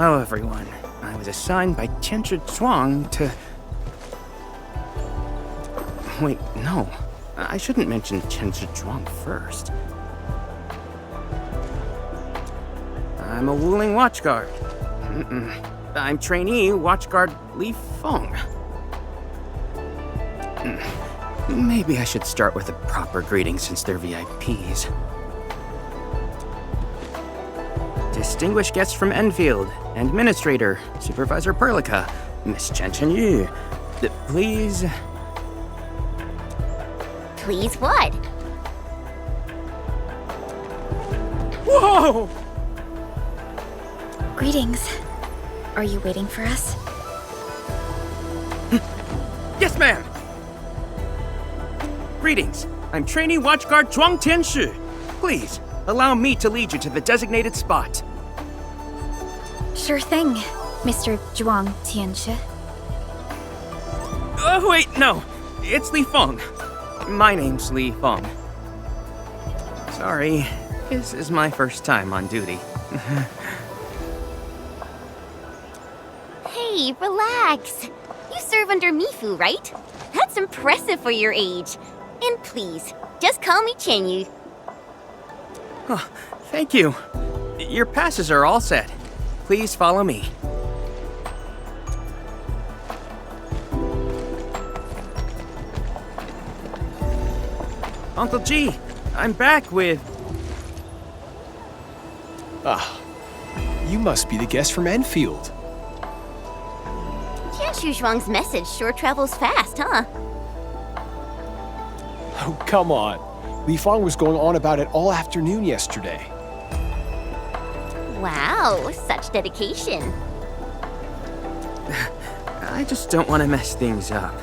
Hello, everyone. I was assigned by Tianchi Zhuang to... Wait, no. I shouldn't mention Tianchi Zhuang first. I'm a Wuling Watchguard. I'm trainee Watchguard Li Feng. Maybe I should start with a proper greeting since they're VIPs. Distinguished guests from Enfield, Administrator, Supervisor Perlica, Miss Chen Chen Yu. Please... Please what? Whoa! Greetings. Are you waiting for us? Yes, ma'am! Greetings. I'm trainee Watchguard Zhuang Tianshi. Please, allow me to lead you to the designated spot. Sure thing, Mr. Zhuang Tianshi. Oh, wait, no. It's Li Feng. My name's Li Feng. Sorry, this is my first time on duty. Hey, relax. You serve under Mifu, right? That's impressive for your age. And please, just call me Chenyu. Oh, thank you. Your passes are all set. Please follow me. Uncle G, I'm back with... Ah, you must be the guest from Enfield. Tianshu Zhuang's message sure travels fast, huh? Oh, come on. Li Feng was going on about it all afternoon yesterday. Wow, such dedication. I just don't want to mess things up.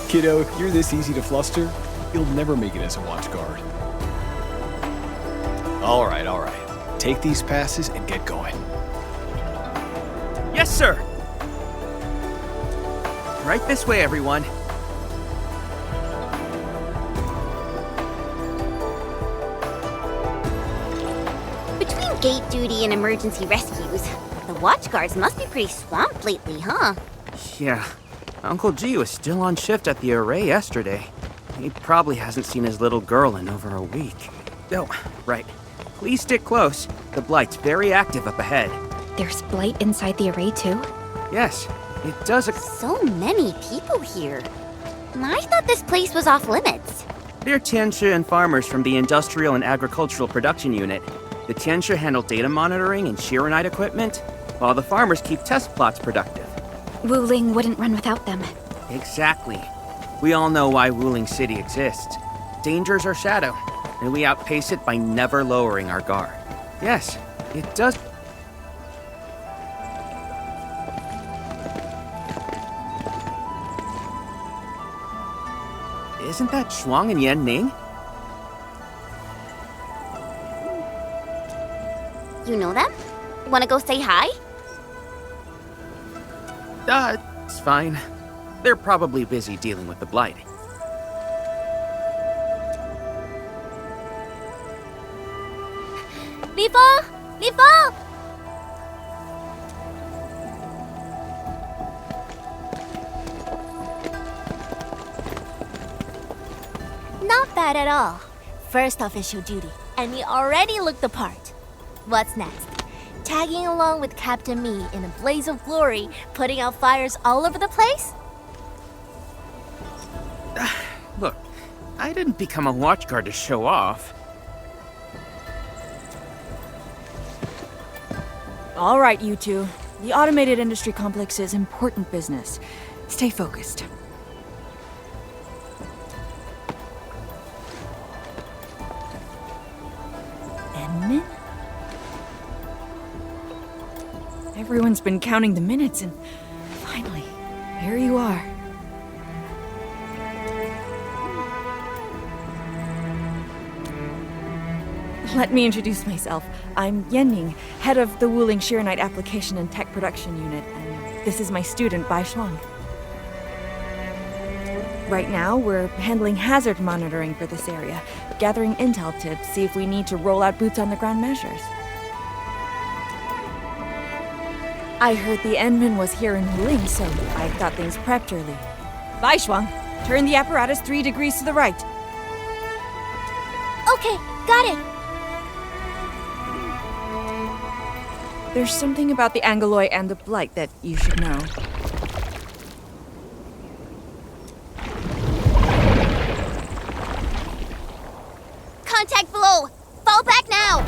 Kiddo, if you're this easy to fluster, you'll never make it as a watch guard. All right. Take these passes and get going. Yes, sir! Right this way, everyone. Between gate duty and emergency rescues, the watch guards must be pretty swamped lately, huh? Yeah, Uncle G was still on shift at the array yesterday. He probably hasn't seen his little girl in over a week. Oh, right. Please stick close. The Blight's very active up ahead. There's blight inside the array too? Yes, it does. So many people here. I thought this place was off limits. They're Tianshi and farmers from the Industrial and Agricultural Production Unit. The Tianshi handle data monitoring and Shiranite equipment, while the farmers keep test plots productive. Wuling wouldn't run without them. Exactly. We all know why Wuling City exists. Danger's our shadow, and we outpace it by never lowering our guard. Yes, it does. Isn't that Shuang and Yan Ning? You know them? Wanna go say hi? It's fine. They're probably busy dealing with the Blight. Li Feng! Li Feng! Not bad at all. First official duty, and we already look the part. What's next? Tagging along with Captain Me in a blaze of glory, putting out fires all over the place? Look, I didn't become a watchguard to show off. All right, you two. The automated industry complex is important business. Stay focused. Enmin? Everyone's been counting the minutes, and finally, here you are. Let me introduce myself. I'm Yenning, head of the Wuling Shiranite Application and Tech Production Unit, and this is my student, Bai Shuang. Right now, we're handling hazard monitoring for this area. gathering intel to see if we need to roll out boots-on-the-ground measures. I heard the Endman was here in Wuling, so I got things prepped early. Baishuang, turn the apparatus 3 degrees to the right. Okay, got it. There's something about the Angeloy and the Blight that you should know. Contact below. Fall back now.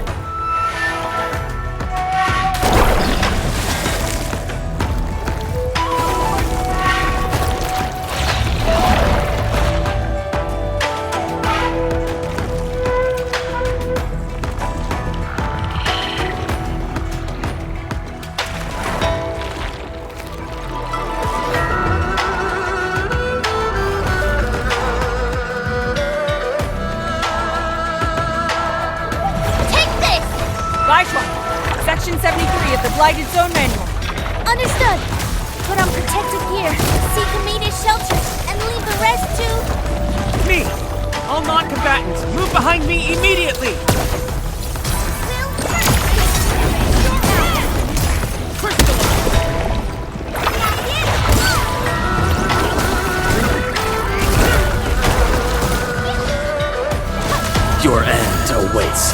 Section 73 of the Blighted Zone Manual. Understood. Put on protective gear, seek immediate shelter, and leave the rest to... Me! All non-combatants, move behind me immediately! Your end awaits.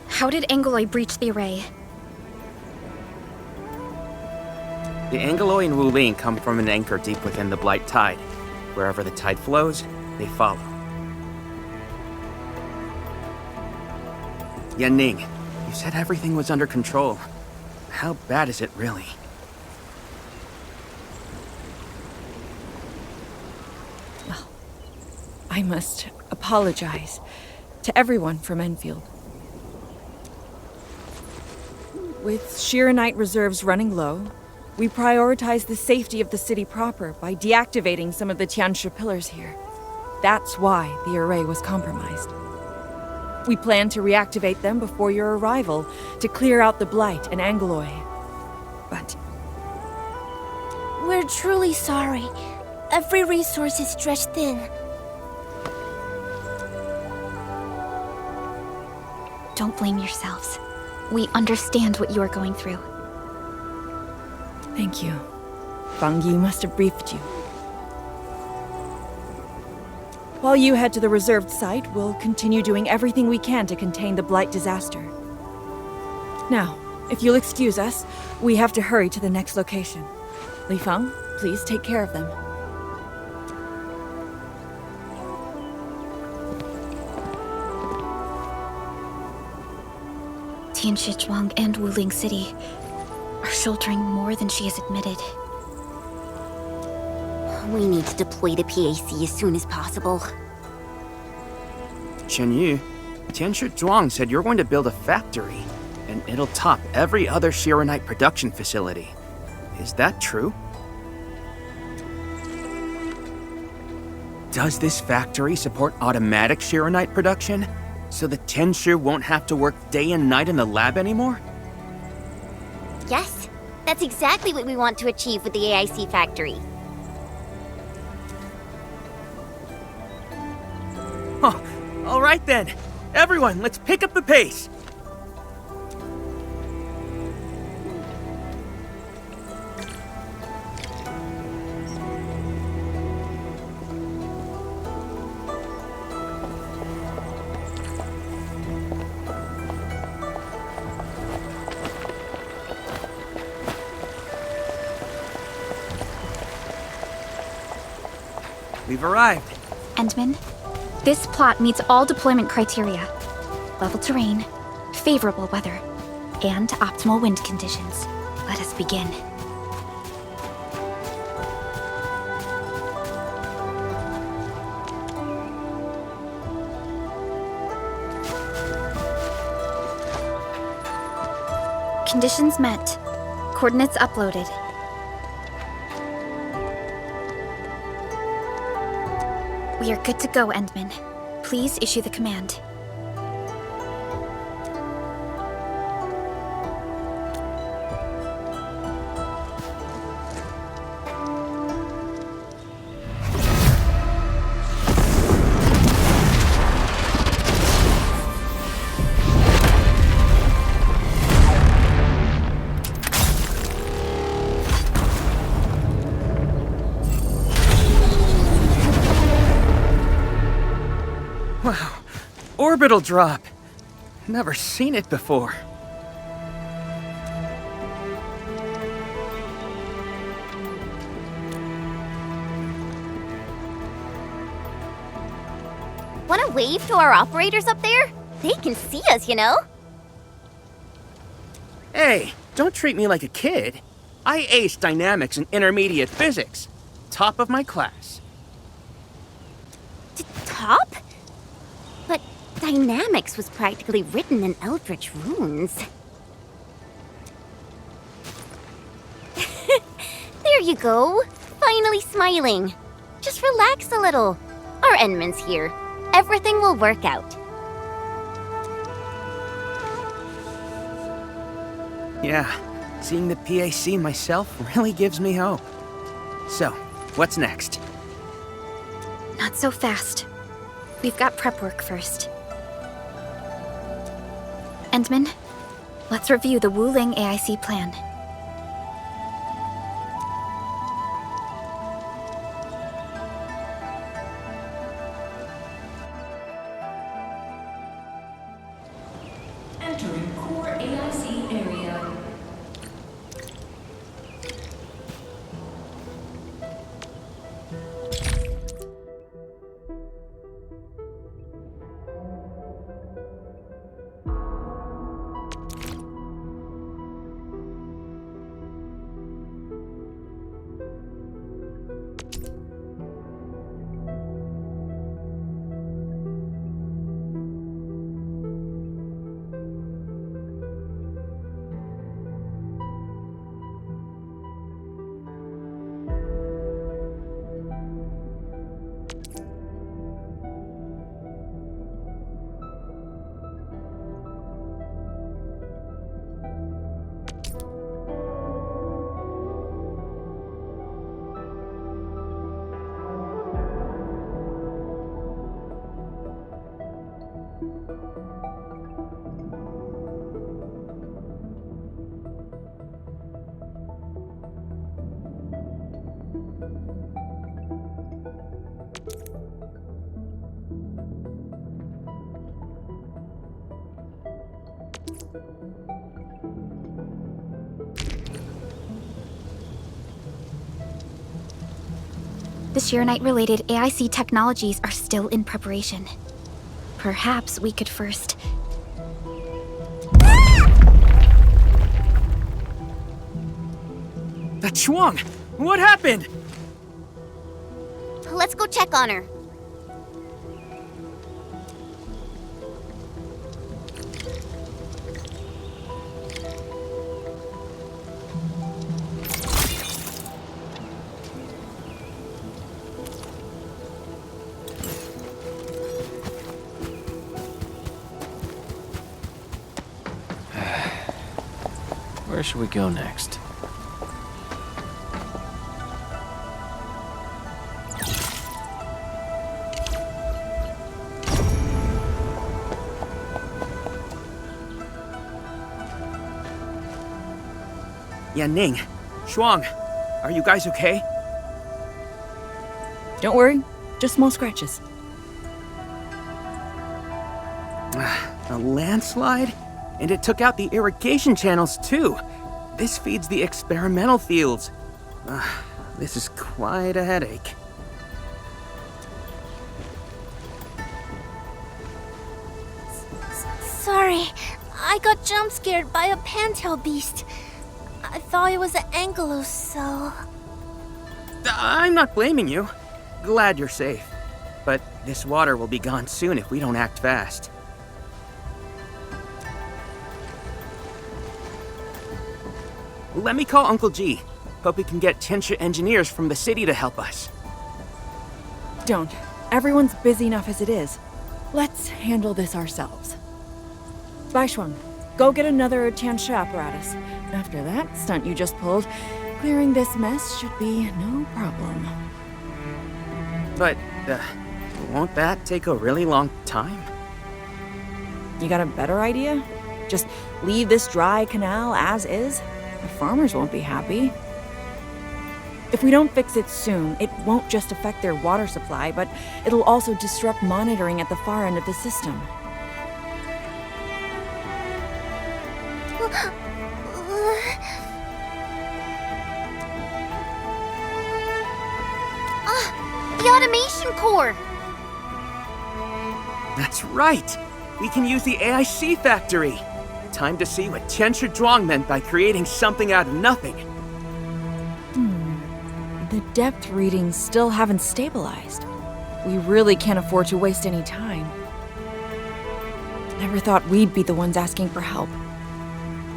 How did Angeloy breach the array? The Angeloy and Wuling come from an anchor deep within the Blight Tide. Wherever the tide flows, they follow. Yanning, you said everything was under control. How bad is it really? I must apologize to everyone from Enfield. With Shiranite reserves running low, we prioritize the safety of the city proper by deactivating some of the Tianshi pillars here. That's why the array was compromised. We plan to reactivate them before your arrival to clear out the Blight and Angeloy. But We're truly sorry. Every resource is stretched thin. Don't blame yourselves. We understand what you are going through. thank you. Fang Yi must have briefed you. While you head to the reserved site, we'll continue doing everything we can to contain the Blight disaster. Now, if you'll excuse us, we have to hurry to the next location. Li Feng, please take care of them. Tianshi and Wuling City are sheltering more than she has admitted. We need to deploy the PAC as soon as possible. Chen Tianshi Zhuang said you're going to build a factory, and it'll top every other Shiranite production facility. Is that true? Does this factory support automatic Shiranite production? So the Tianshi won't have to work day and night in the lab anymore? Yes, that's exactly what we want to achieve with the AIC factory. Oh, all right then. Everyone, let's pick up the pace. we've arrived. Endman, this plot meets all deployment criteria. Level terrain, favorable weather, and optimal wind conditions. Let us begin. Conditions met. Coordinates uploaded. We are good to go, Endman. Please issue the command. Wow, orbital drop. Never seen it before. Wanna wave to our operators up there? They can see us, you know? Hey, don't treat me like a kid. I aced dynamics and intermediate physics. Top of my class. Top? But dynamics was practically written in Eldritch runes. There you go. Finally smiling. Just relax a little. Our Endman's here. Everything will work out. Yeah, seeing the PAC myself really gives me hope. So, what's next? Not so fast. We've got prep work first. Endman, let's review the Wuling AIC plan. Entering core AIC area. The Shirenite-related AIC technologies are still in preparation. Perhaps we could first... That's Shuang! What happened? Let's go check on her. Where should we go next? Yanning, Shuang, are you guys okay? Don't worry, just small scratches. A landslide? And it took out the irrigation channels too. This feeds the experimental fields. This is quite a headache. sorry. I got jump scared by a pantail beast. I thought it was an ankylos, so... I'm not blaming you. Glad you're safe. But this water will be gone soon if we don't act fast. Let me call Uncle G. Hope we can get Tianxia engineers from the city to help us. Don't. Everyone's busy enough as it is. Let's handle this ourselves. Baishuang, go get another Tianxia apparatus. After that stunt you just pulled, clearing this mess should be no problem. But, won't that take a really long time? You got a better idea? Just leave this dry canal as is? The farmers won't be happy. If we don't fix it soon, it won't just affect their water supply, but it'll also disrupt monitoring at the far end of the system. The automation core! That's right! We can use the AIC factory! Time to see what Tianxia Zhuang meant by creating something out of nothing. The depth readings still haven't stabilized. We really can't afford to waste any time. Never thought we'd be the ones asking for help.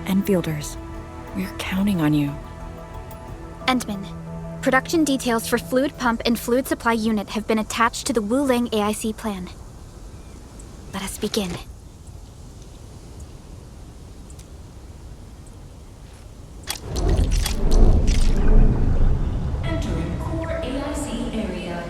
Enfielders, we're counting on you. Endman, production details for fluid pump and fluid supply unit have been attached to the Wuling AIC plan. Let us begin. Entering core AIC area.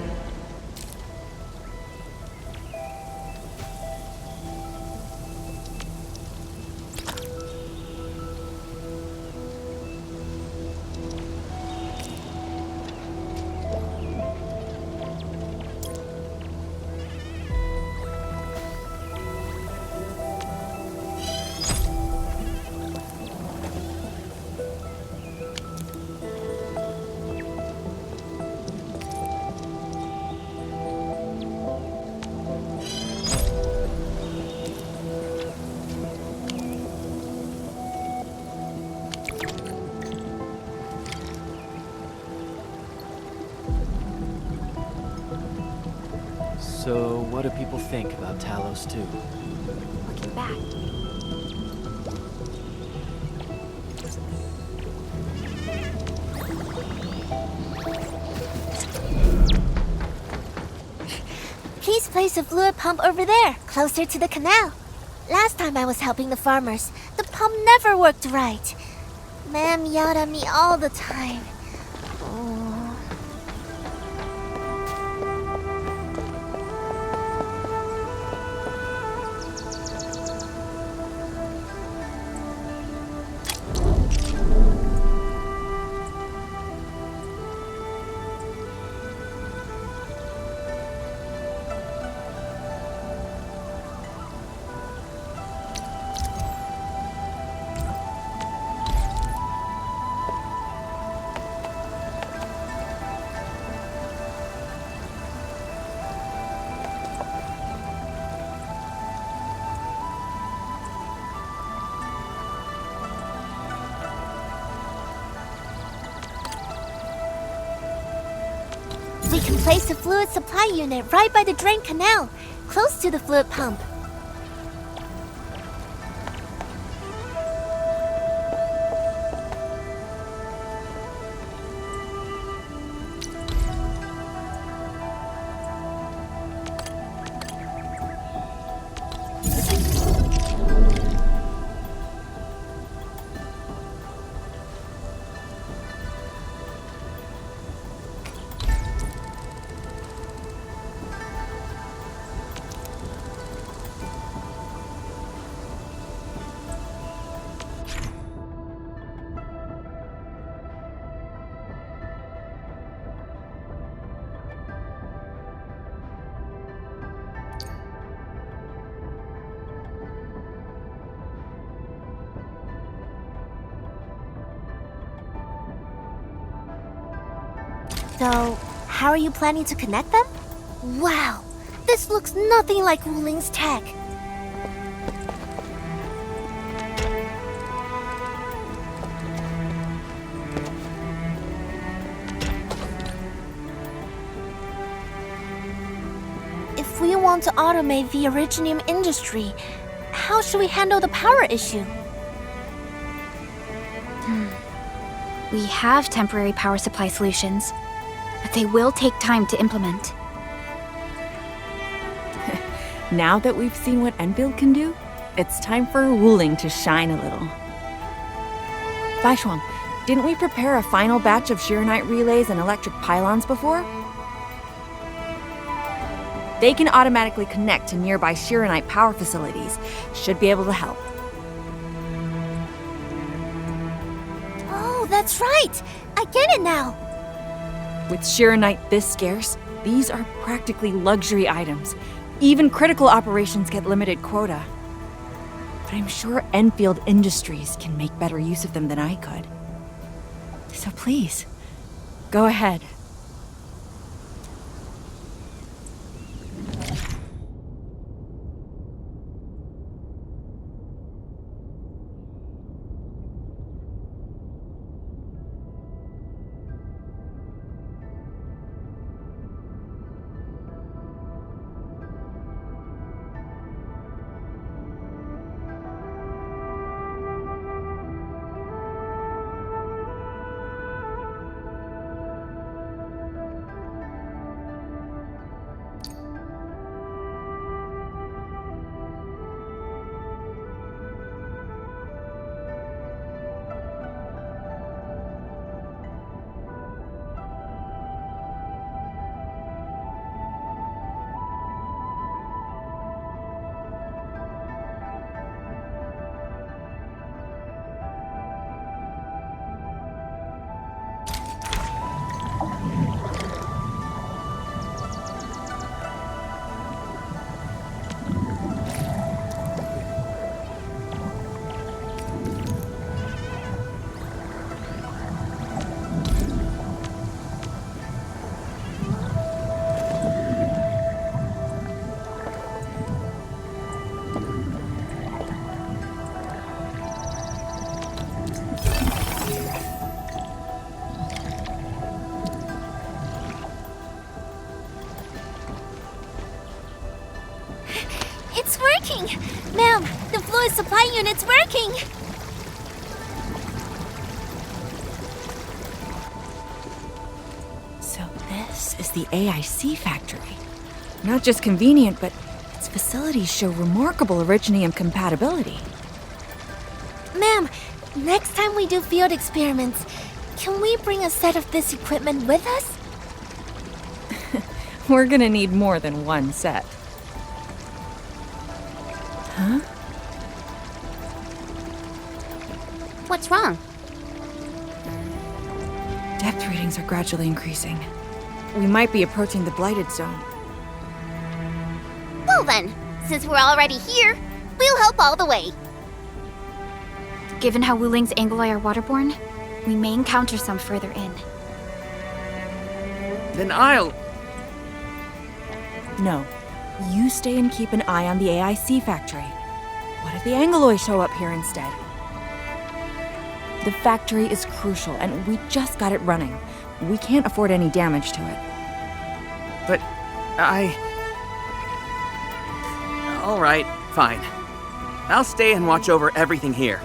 So, what do people think about Talos-II? Looking back. Please place a fluid pump over there, closer to the canal. Last time I was helping the farmers, the pump never worked right. Ma'am yelled at me all the time. Oh. We can place a fluid supply unit right by the drain canal, close to the fluid pump. So, how are you planning to connect them? Wow, this looks nothing like Wuling's tech. if we want to automate the Originium industry, how should we handle the power issue? We have temporary power supply solutions, but they will take time to implement. Now that we've seen what Enfield can do, it's time for Wuling to shine a little. Baishuang, didn't we prepare a final batch of Shiranite relays and electric pylons before? They can automatically connect to nearby Shiranite power facilities. Should be able to help. Oh, that's right! I get it now! With Shiranite this scarce, these are practically luxury items. Even critical operations get limited quota. But I'm sure Enfield Industries can make better use of them than I could. So please, go ahead. It's working! Ma'am, the fluid supply unit's working! So this is the AIC factory. Not just convenient, but its facilities show remarkable Originium compatibility. Ma'am, next time we do field experiments, can we bring a set of this equipment with us? We're gonna need more than one set. Huh? What's wrong? Depth readings are gradually increasing. We might be approaching the blighted zone. Well then, since we're already here, we'll help all the way. Given how Wuling's Angoloi are waterborne, we may encounter some further in. Then I'll... No. You stay and keep an eye on the AIC factory. What if the Angoloi show up here instead? The factory is crucial, and we just got it running. We can't afford any damage to it. But all right, fine. I'll stay and watch over everything here.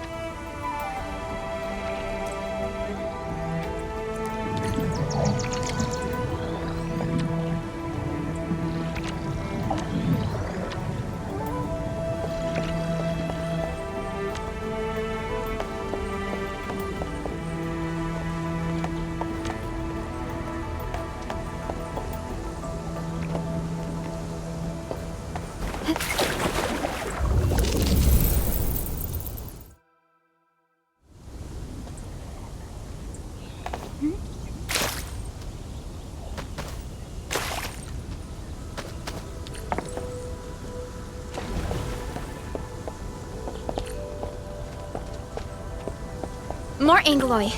More Angoloi.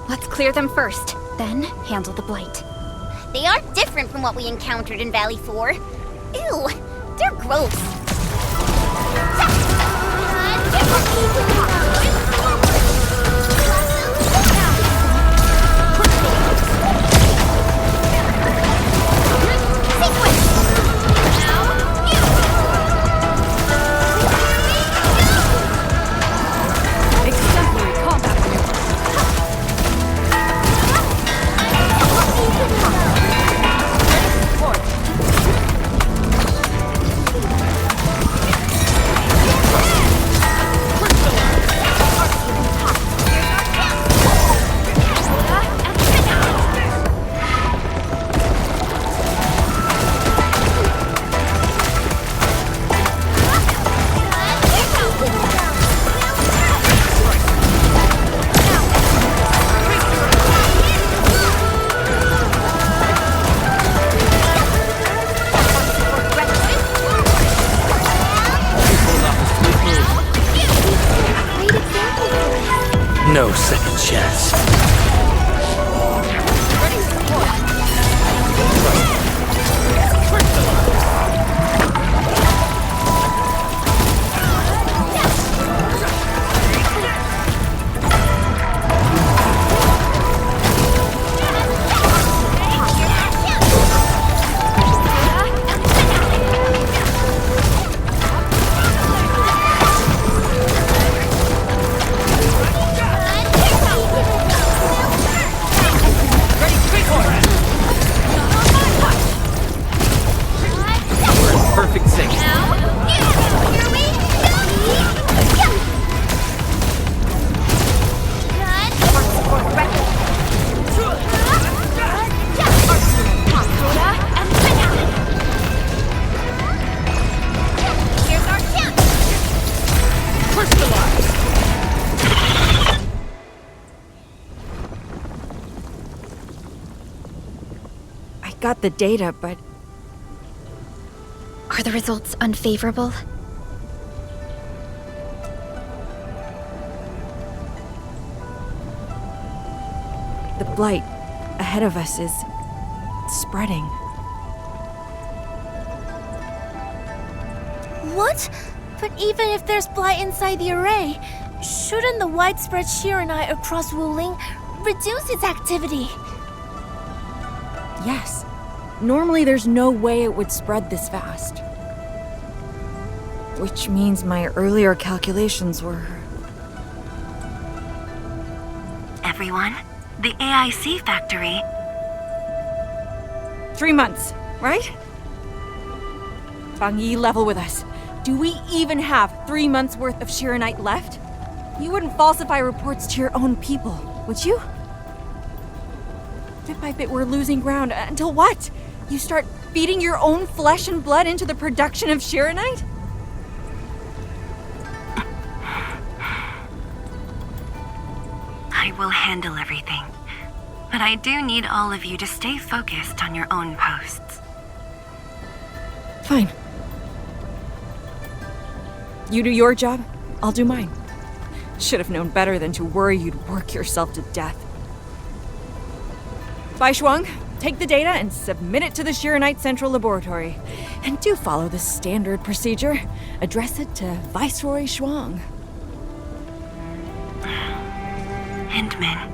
Let's clear them first, then handle the blight. They are different from what we encountered in Valley 4. Ew, they're gross. Sequence! Now! chest. Perfect sync. I got the data, but Are the results unfavorable? the blight ahead of us is spreading. What? But even if there's blight inside the array, shouldn't the widespread Shiranite across Wuling reduce its activity? Yes. Normally there's no way it would spread this fast. Which means my earlier calculations were... Everyone, the AIC factory. 3 months, right? Bang Yi, level with us. Do we even have 3 months worth of Shiranite left? You wouldn't falsify reports to your own people, would you? Bit by bit, we're losing ground. Until what? You start feeding your own flesh and blood into the production of Shiranite? I will handle everything. But I do need all of you to stay focused on your own posts. Fine. You do your job, I'll do mine. Should have known better than to worry you'd work yourself to death. Bai Shuang, take the data and submit it to the Shiranite Central Laboratory. And do follow the standard procedure. Address it to Viceroy Shuang. Hindman.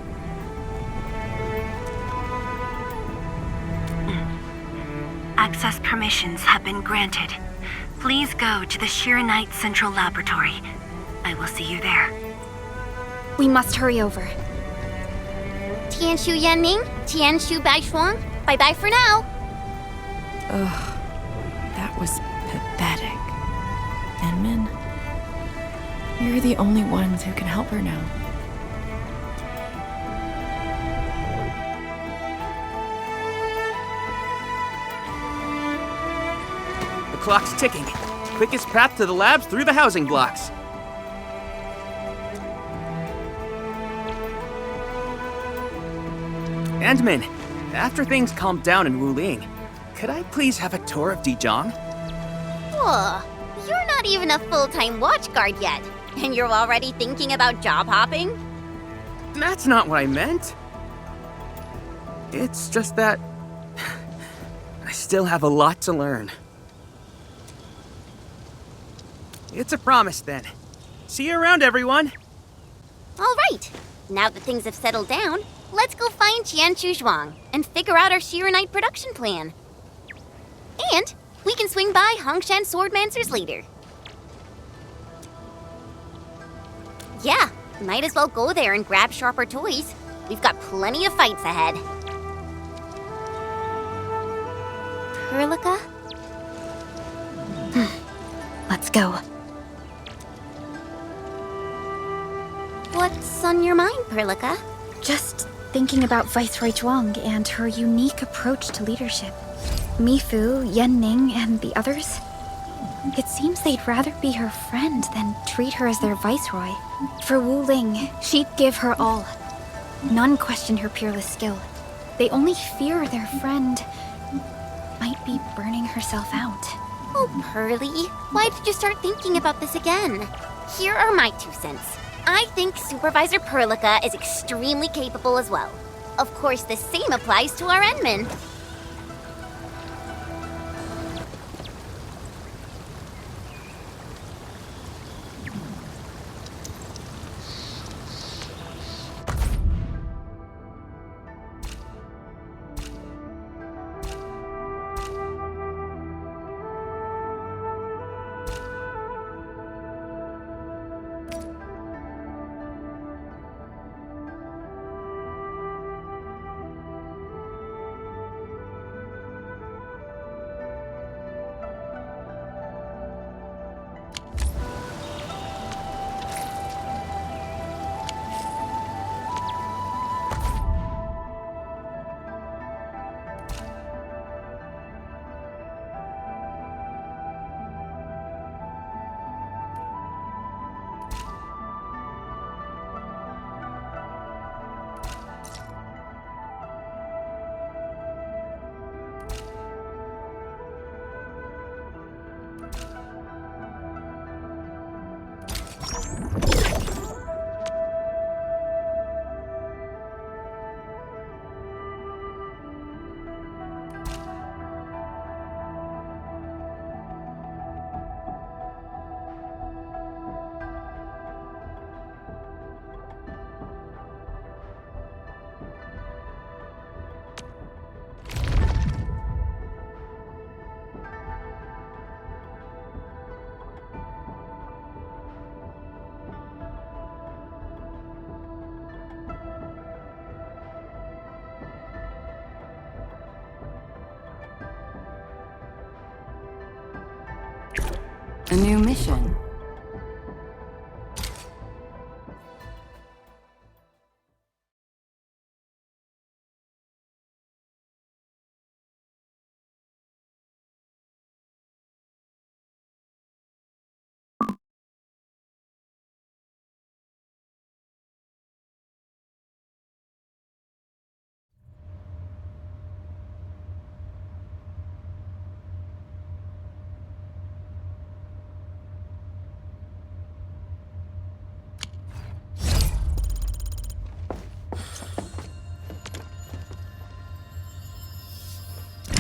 Access permissions have been granted. Please go to the Shiranite Central Laboratory. I will see you there. We must hurry over. Tianshu Yanning, Tianshu Bai Shuang, bye-bye for now. Ugh, that was pathetic. Enmin, you're the only ones who can help her now. The clock's ticking. Quickest path to the labs through the housing blocks. Andmin, after things calm down in Wuling, could I please have a tour of Dijiang? Whoa, you're not even a full-time watch guard yet, and you're already thinking about job hopping? That's not what I meant. It's just that I still have a lot to learn. It's a promise then. See you around, everyone. All right, now that things have settled down, let's go find Tianshu Zhuang and figure out our Shiranite production plan. And we can swing by Hongshan Swordmancers later. Yeah, might as well go there and grab sharper toys. We've got plenty of fights ahead. Perlica? Let's go. What's on your mind, Perlica? Just thinking about Viceroy Zhuang and her unique approach to leadership. Mifu, Yanning, and the others. It seems they'd rather be her friend than treat her as their viceroy. For Wuling, she'd give her all. None question her peerless skill. They only fear their friend might be burning herself out. Oh, Pearly, why did you start thinking about this again? Here are my 2 cents. I think Supervisor Perlica is extremely capable as well. Of course, the same applies to our Endman. A new mission.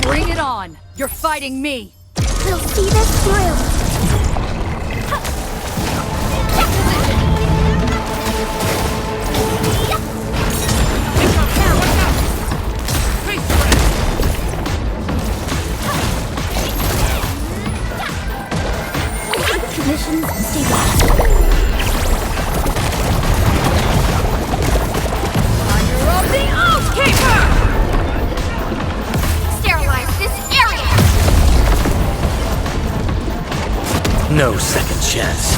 Bring it on! You're fighting me! We'll see this through! Conditions stabilized. Fire of the Oathkeeper! Sterilize this area! No second chance.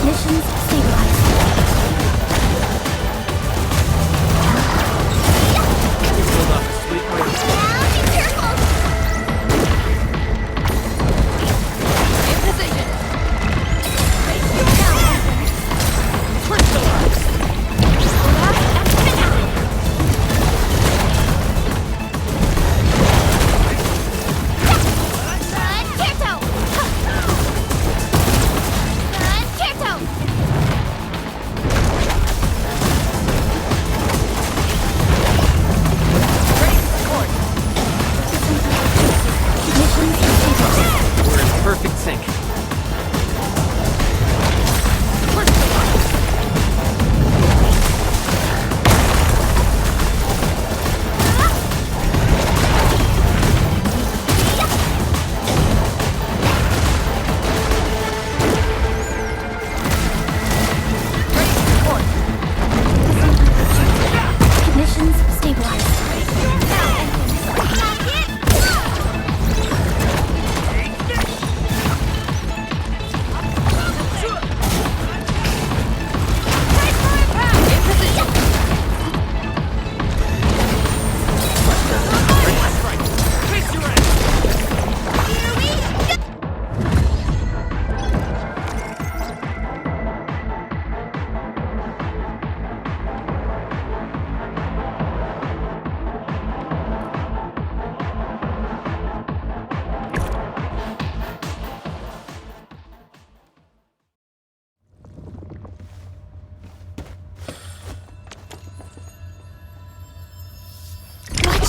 Conditions stabilized.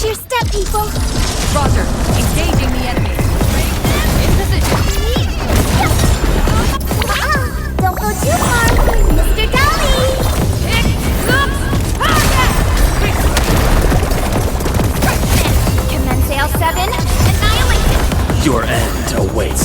Watch your step, people! Roger. Engaging the enemy. In position. Don't go too far, Mr. Dolly! Commence L7, annihilation! Your end awaits.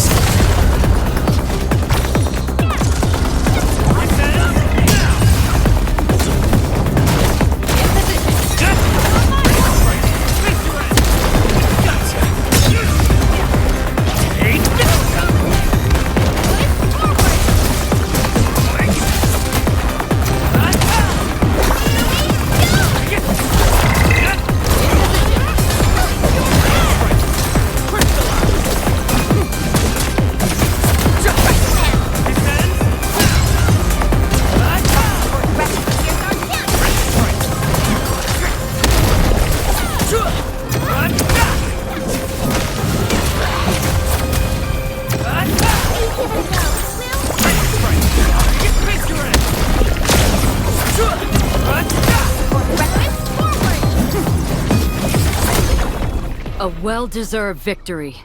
A well-deserved victory.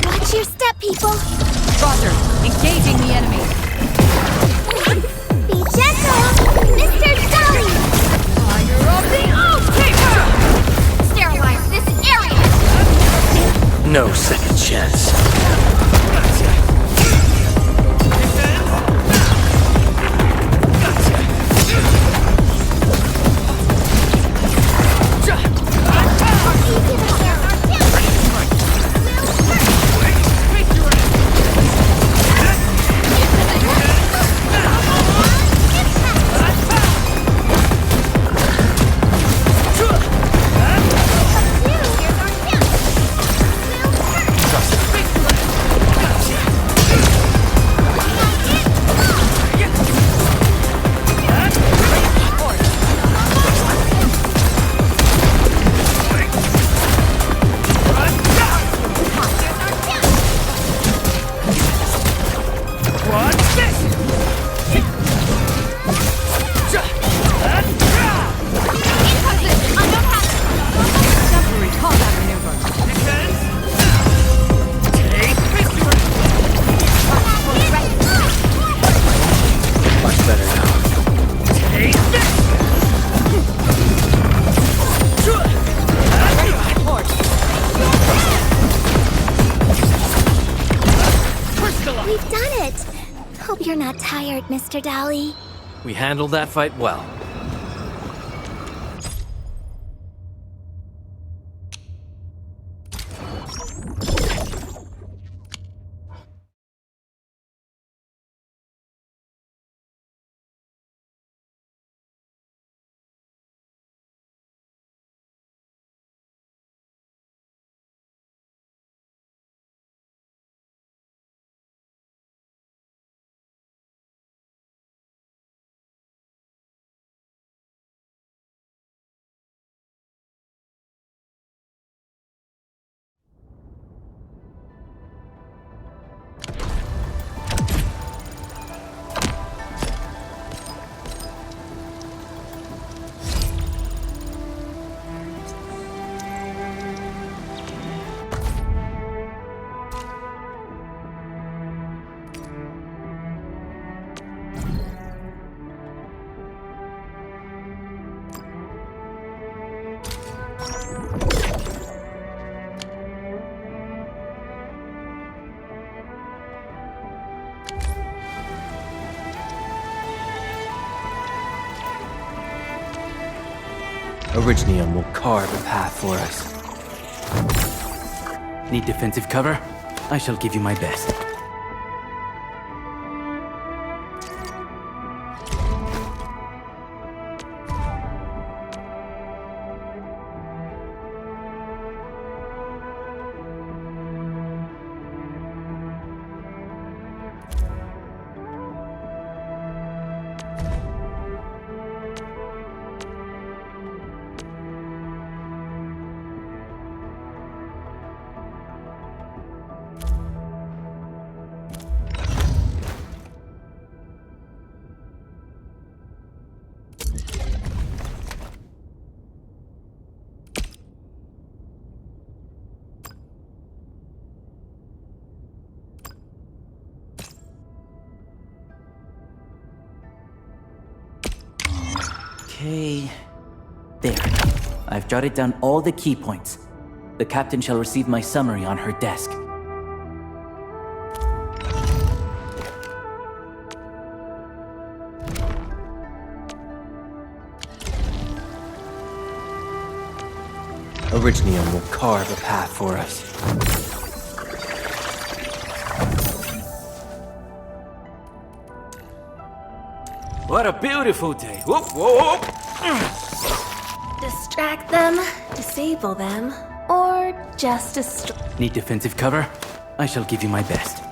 Watch your step, people! Roger. Engaging the enemy. Be gentle, Mr. Dolly! Fire of the Oath-Taker! Sterilize this area! No second chance. We've done it! Hope you're not tired, Mr. Dolly. We handled that fight well. Originium will carve a path for us. Need defensive cover? I shall give you my best. There. I've jotted down all the key points. The captain shall receive my summary on her desk. Orignium will carve a path for us. What a beautiful day! Whoop, whoop. Distract them, disable them, or just destroy. Need defensive cover? I shall give you my best.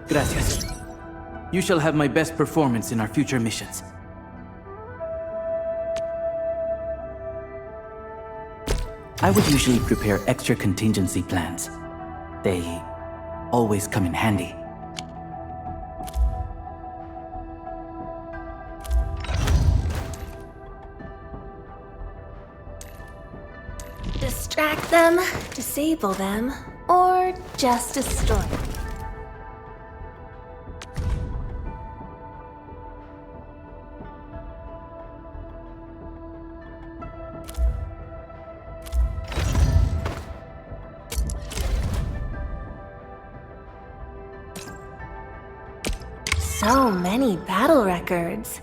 Gracias. You shall have my best performance in our future missions. I would usually prepare extra contingency plans. They always come in handy. Distract them, disable them, or just destroy. So many battle records.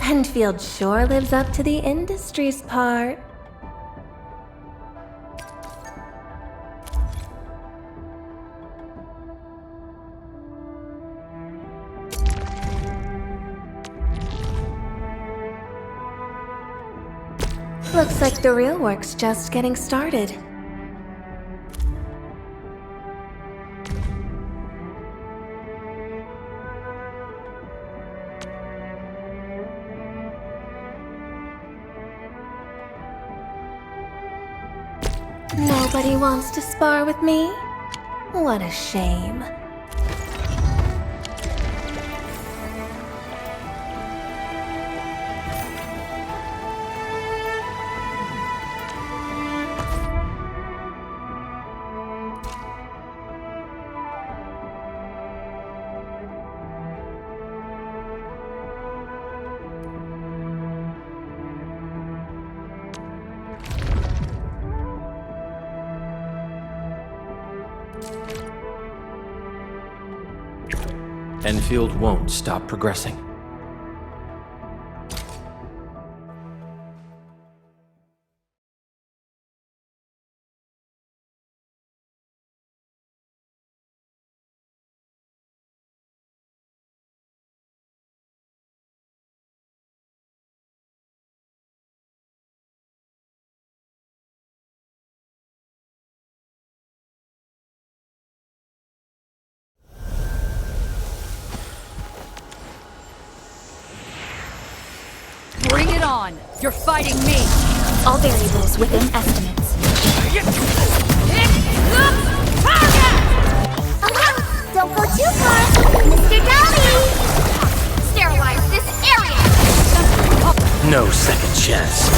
Endfield sure lives up to the industry's part. Looks like the real work's just getting started. Nobody wants to spar with me? What a shame. Enfield won't stop progressing. Bring it on! You're fighting me! All variables within estimates. Don't go too far, Mr. Dolly! Sterilize this area! No second chance.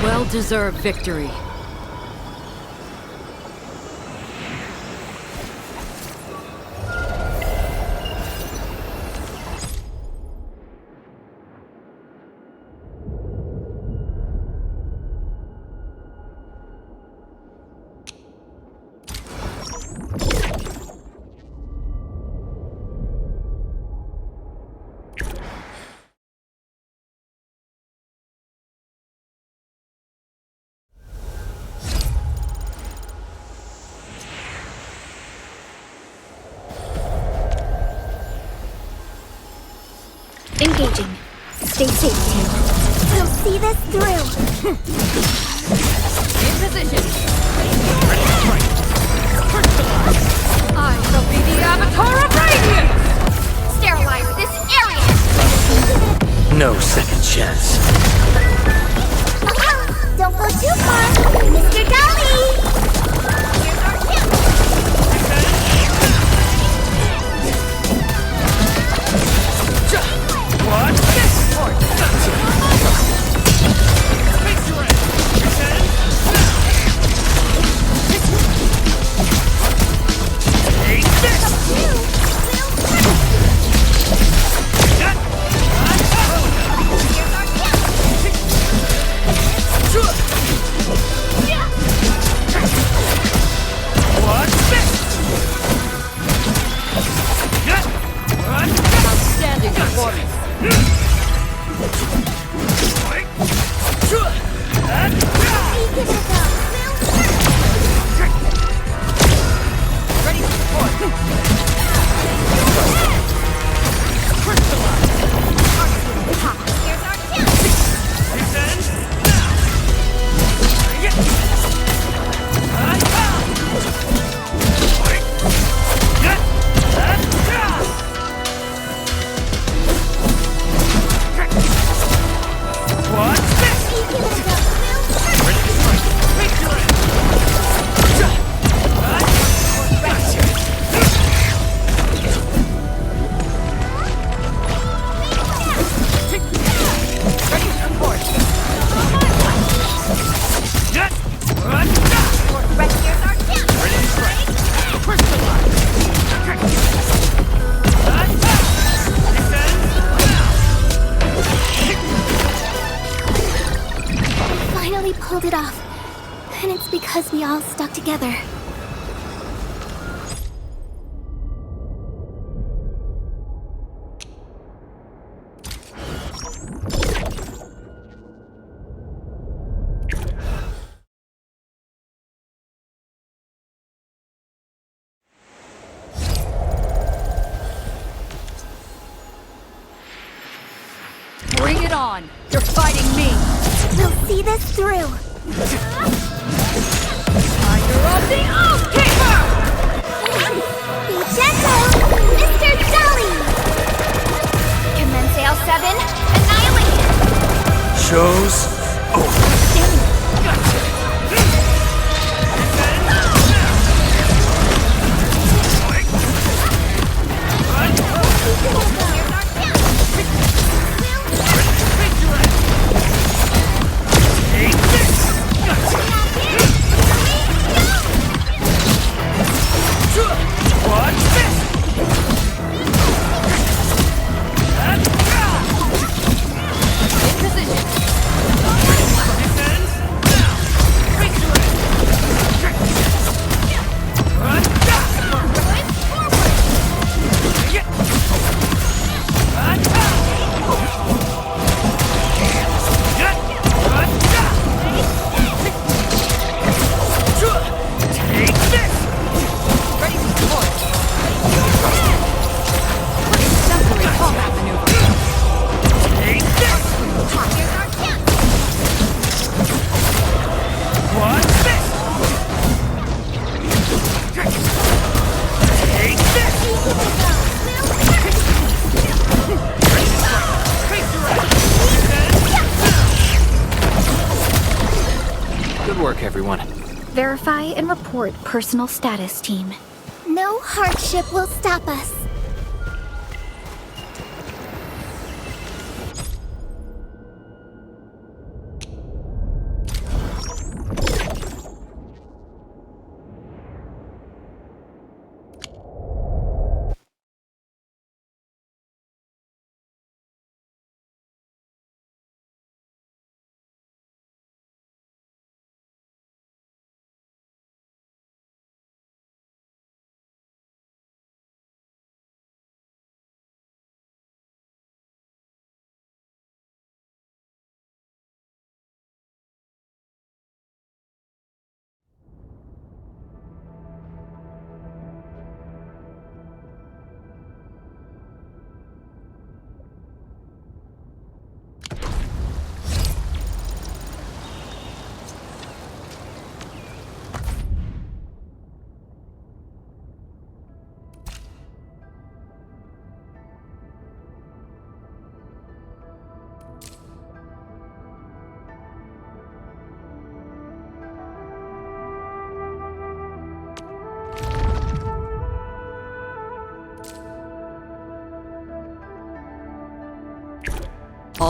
Well-deserved victory. Engaging. Stay safe, team. We'll see this through. In position. Ready to strike. I shall be the avatar of radiance! Sterilize this area. No second chance. Don't go too far, Mr. Dolly. Here's our cue. What? Outstanding performance. Ready to support. Here's our cue. Finally pulled it off. And it's because we all stuck together. Bring it on! You're fighting me! We'll see this through. Tiger of the Oathkeeper! Be gentle, Mr. Dolly! Commence L7, annihilation! Show's over. Good work, everyone. Verify and report personal status, team. No hardship will stop us.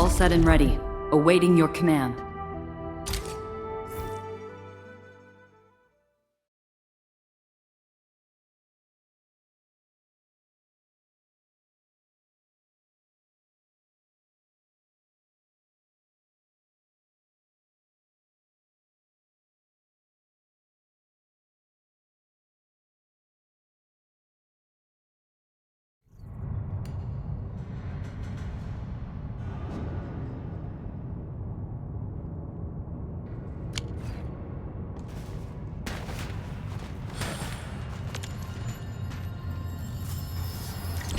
All set and ready. Awaiting your command.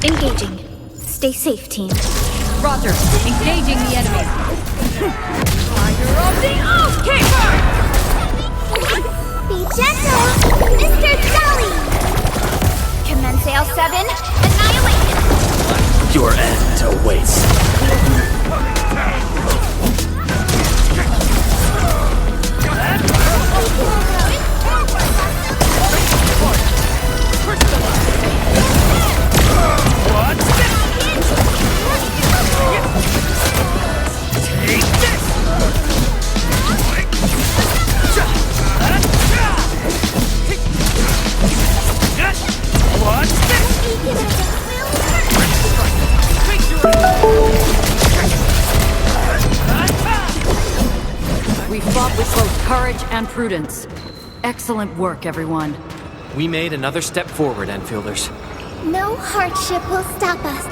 Engaging. Stay safe, team. Roger. Engaging the enemy. Fire of the Oathkeeper! Be gentle, Mr. Jolly! Commence L7, annihilation! Your end awaits. We fought with both courage and prudence. Excellent work, everyone. We made another step forward, Enfielders. No hardship will stop us.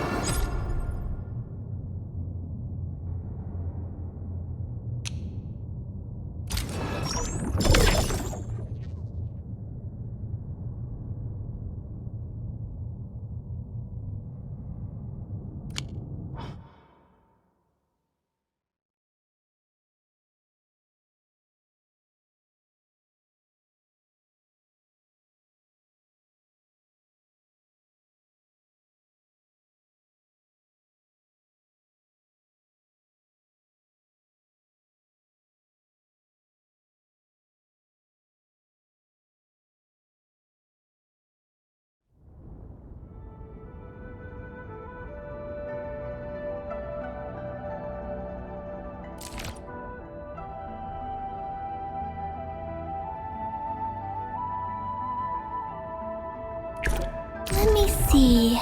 Let me see.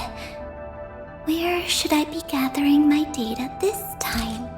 Where should I be gathering my data this time?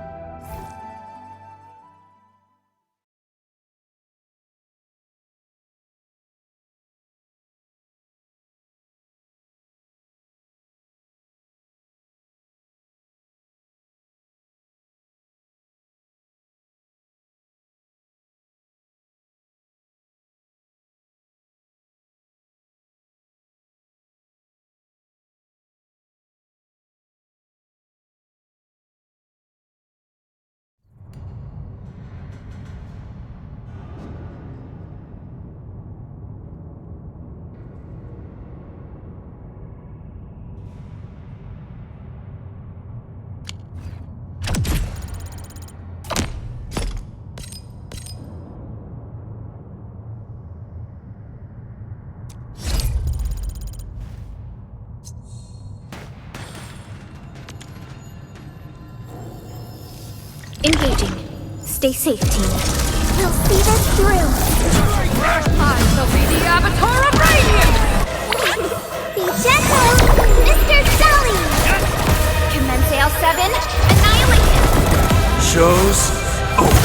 Engaging. Stay safe, team. We'll see this through. I shall be the Avatar of Radiance! Be gentle, Mr. Jolly! Commence L7, annihilation! Show's over.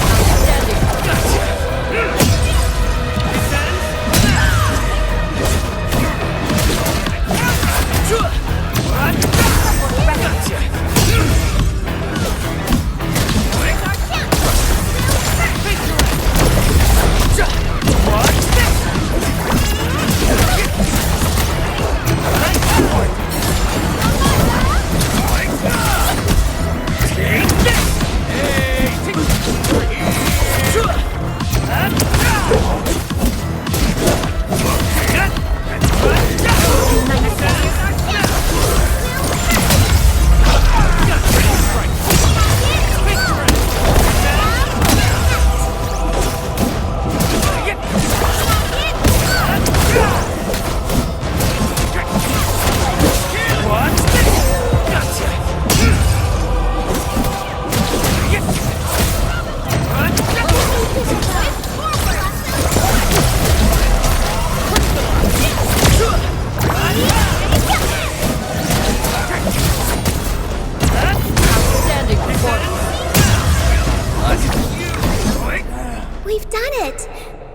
We've done it!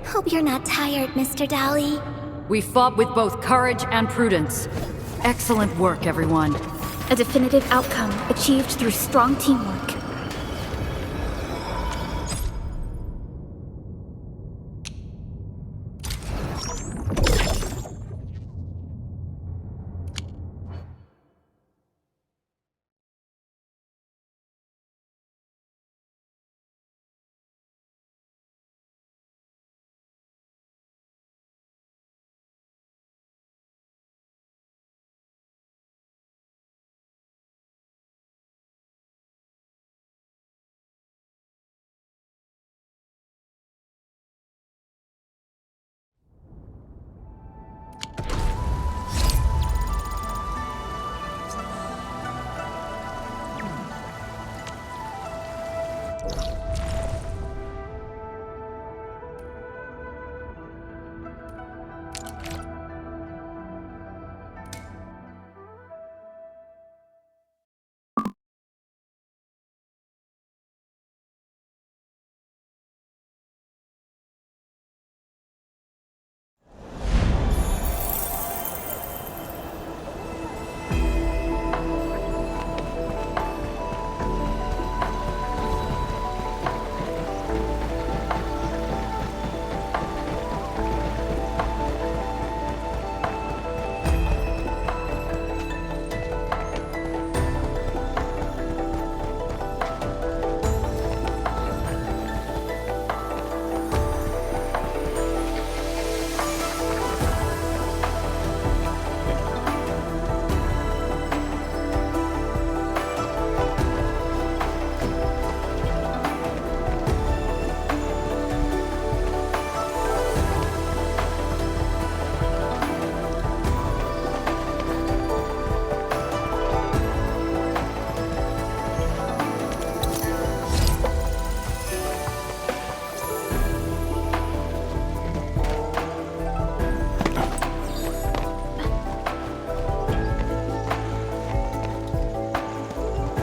Hope you're not tired, Mr. Dali. We fought with both courage and prudence. Excellent work, everyone. A definitive outcome achieved through strong teamwork.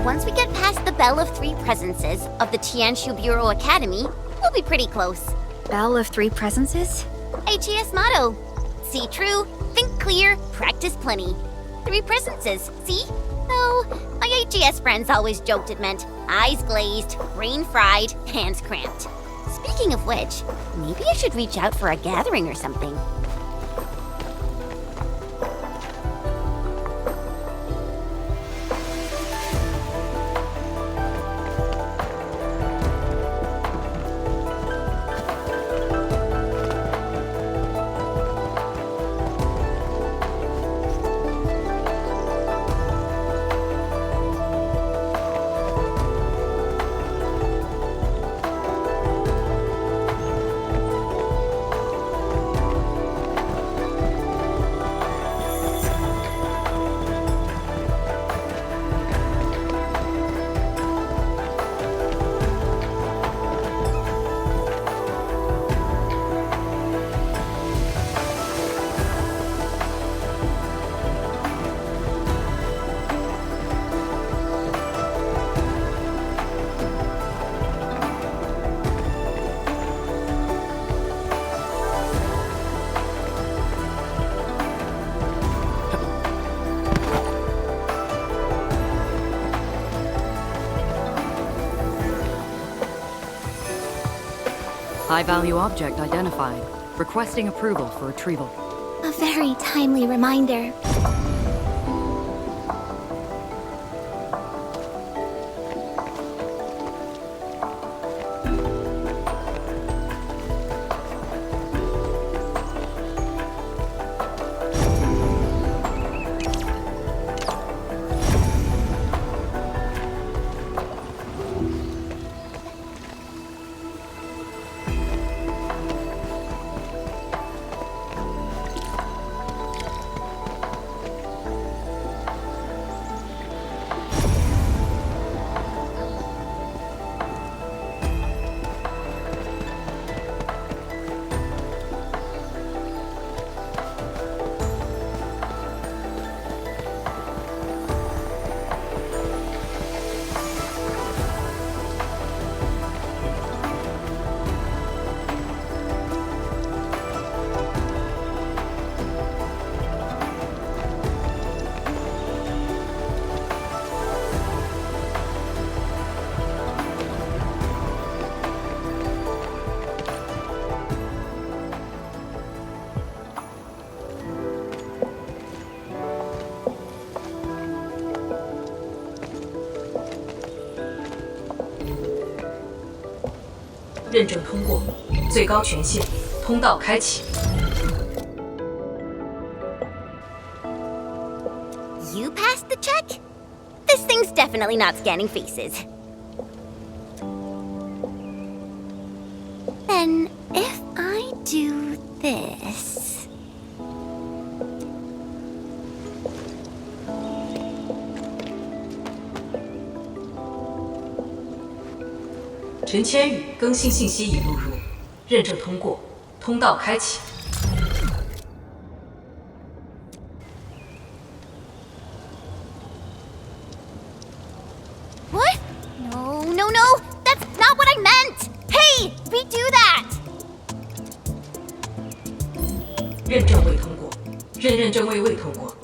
Once we get past the Bell of Three Presences of the Tianshu Bureau Academy, we'll be pretty close. Bell of Three Presences? HES motto. See true, think clear, practice plenty. Three presences, see? Though, my HES friends always joked it meant eyes glazed, brain fried, hands cramped. Speaking of which, maybe I should reach out for a gathering or something. High-value object identified. Requesting approval for retrieval. A very timely reminder. 认证通过，最高权限，通道开启。 You passed the check? This thing's definitely not scanning faces. Then, if I do this... 陈千羽更新信息已录入，认证通过，通道开启。 What? No, no, no! That's not what I meant! Hey! Redo that! 认证未通过，认证未通过。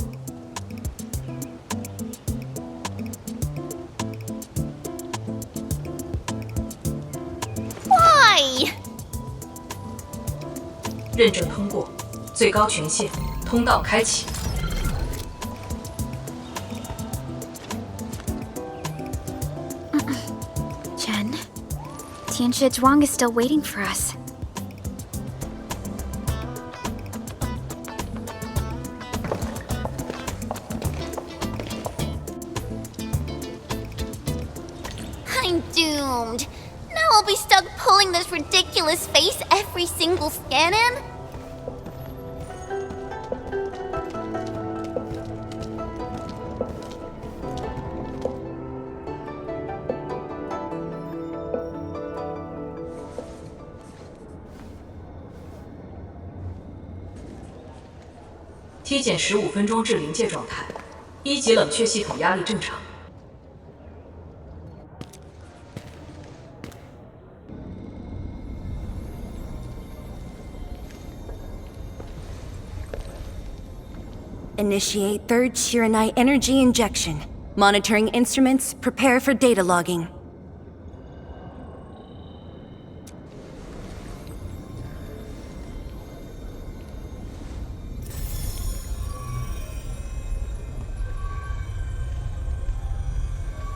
Why? 认证通过，最高权限，通道开启。 Chen, Tianshi Zhuang is still waiting for us. I'm doomed. Now I'll be stuck pulling this ridiculous face every single scan-in? T 减15分钟至临界状态，1级冷却系统压力正常。 Initiate third Shiranite energy injection. Monitoring instruments, prepare for data logging.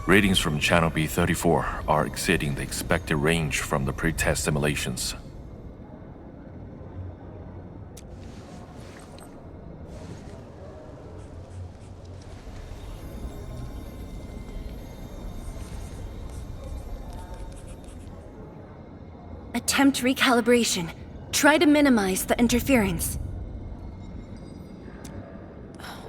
Readings from Channel B34 are exceeding the expected range from the pre-test simulations. Attempt recalibration. Try to minimize the interference.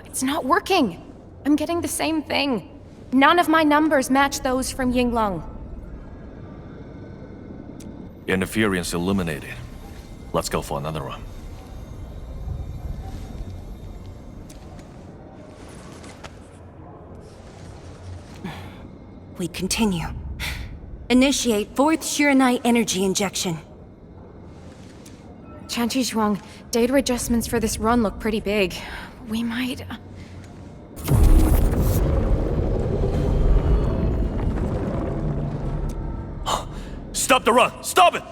It's not working. I'm getting the same thing. None of my numbers match those from Yinglong. Interference eliminated. Let's go for another run. We continue. Initiate fourth Shiranite energy injection. Tianshi Zhuang, data adjustments for this run look pretty big. We might... Stop the run! Stop it!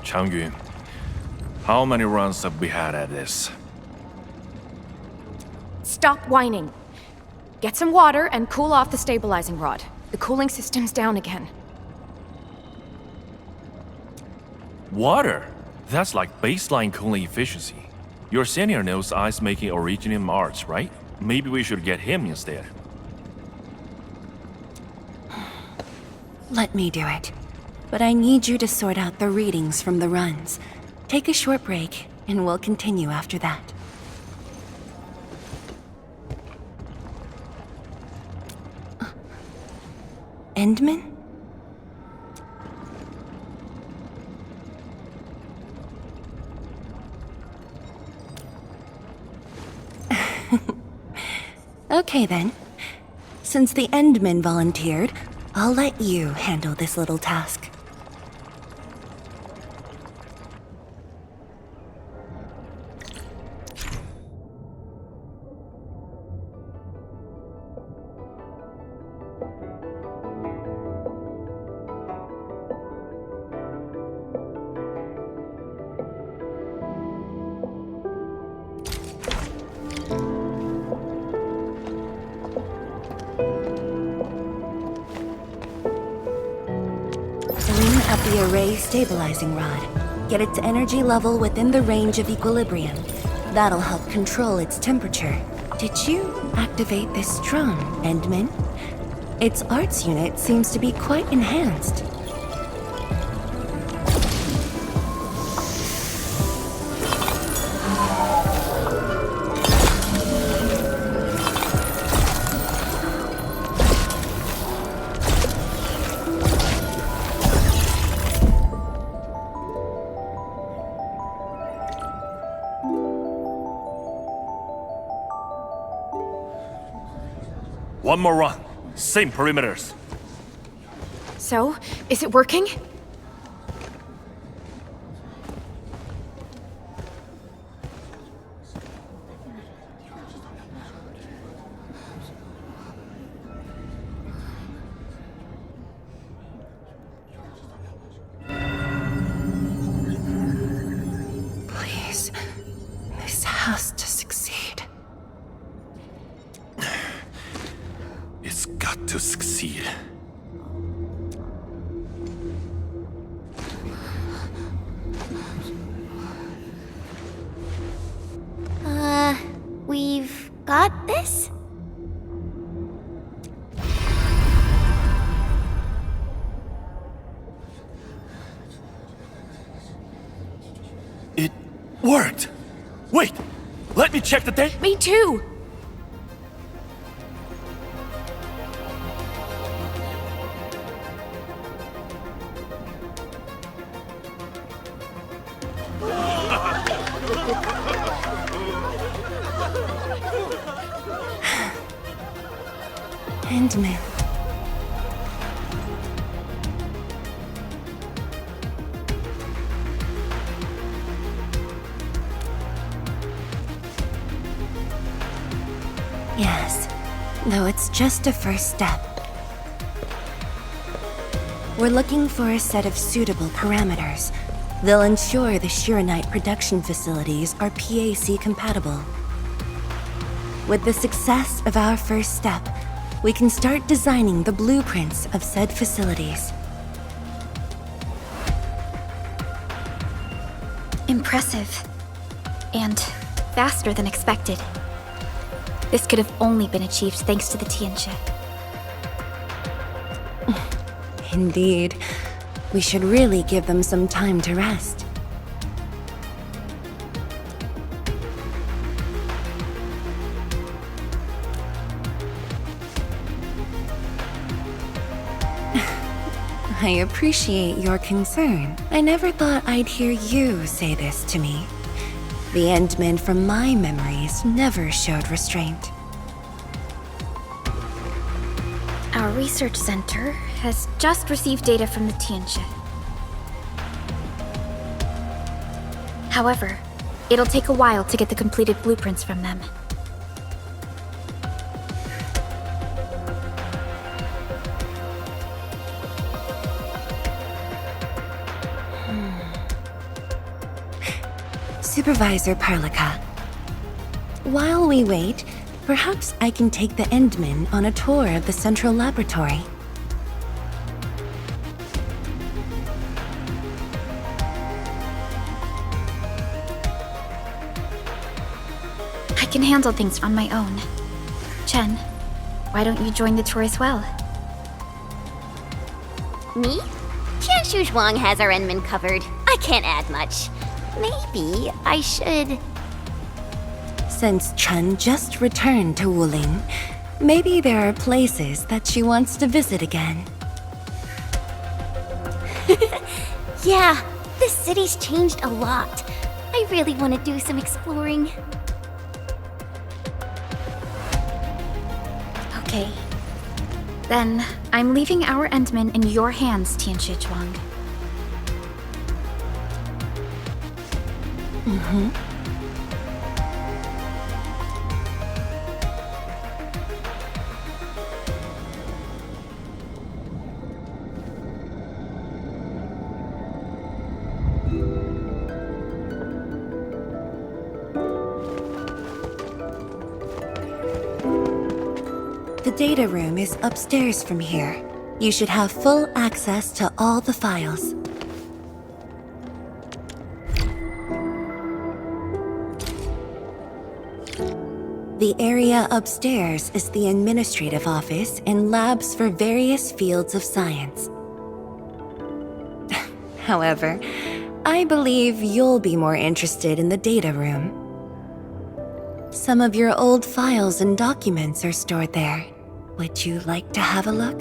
Changyun, how many runs have we had at this? Stop whining. Get some water and cool off the stabilizing rod. The cooling system's down again. Water? That's like baseline cooling efficiency. Your senior knows ice-making originated in Mars, right? Maybe we should get him instead. Let me do it. But I need you to sort out the readings from the runs. Take a short break, and we'll continue after that. Endman? Okay then. Since the Endman volunteered, I'll let you handle this little task. the array stabilizing rod. Get its energy level within the range of equilibrium. That'll help control its temperature. Did you activate this drum, Endman? Its arts unit seems to be quite enhanced. One more run. Same perimeters. So, is it working? Please, this has to succeed. It's got to succeed. We've got this? It worked! Wait! Let me check the date! Me too! Endman. Yes, though it's just a first step. We're looking for a set of suitable parameters. They'll ensure the Shiranite production facilities are PAC compatible. With the success of our first step, we can start designing the blueprints of said facilities. Impressive. And faster than expected. This could have only been achieved thanks to the Tianxia. Indeed. We should really give them some time to rest. I appreciate your concern. I never thought I'd hear you say this to me. The Endmen from my memories never showed restraint. Our research center has just received data from the Tianxia. However, it'll take a while to get the completed blueprints from them. Supervisor Parlika. While we wait, perhaps I can take the Endmen on a tour of the central laboratory. I can handle things on my own. Chen, why don't you join the tour as well? Me? Tianshu Zhuang has our Endman covered. I can't add much. Maybe I should... Since Chen just returned to Wuling, maybe there are places that she wants to visit again. Yeah, this city's changed a lot. I really want to do some exploring. Okay. Then, I'm leaving our Endman in your hands, Tianxia Zhuang. Mm-hmm. The data room is upstairs from here. You should have full access to all the files. The area upstairs is the administrative office and labs for various fields of science. However, I believe you'll be more interested in the data room. Some of your old files and documents are stored there. Would you like to have a look?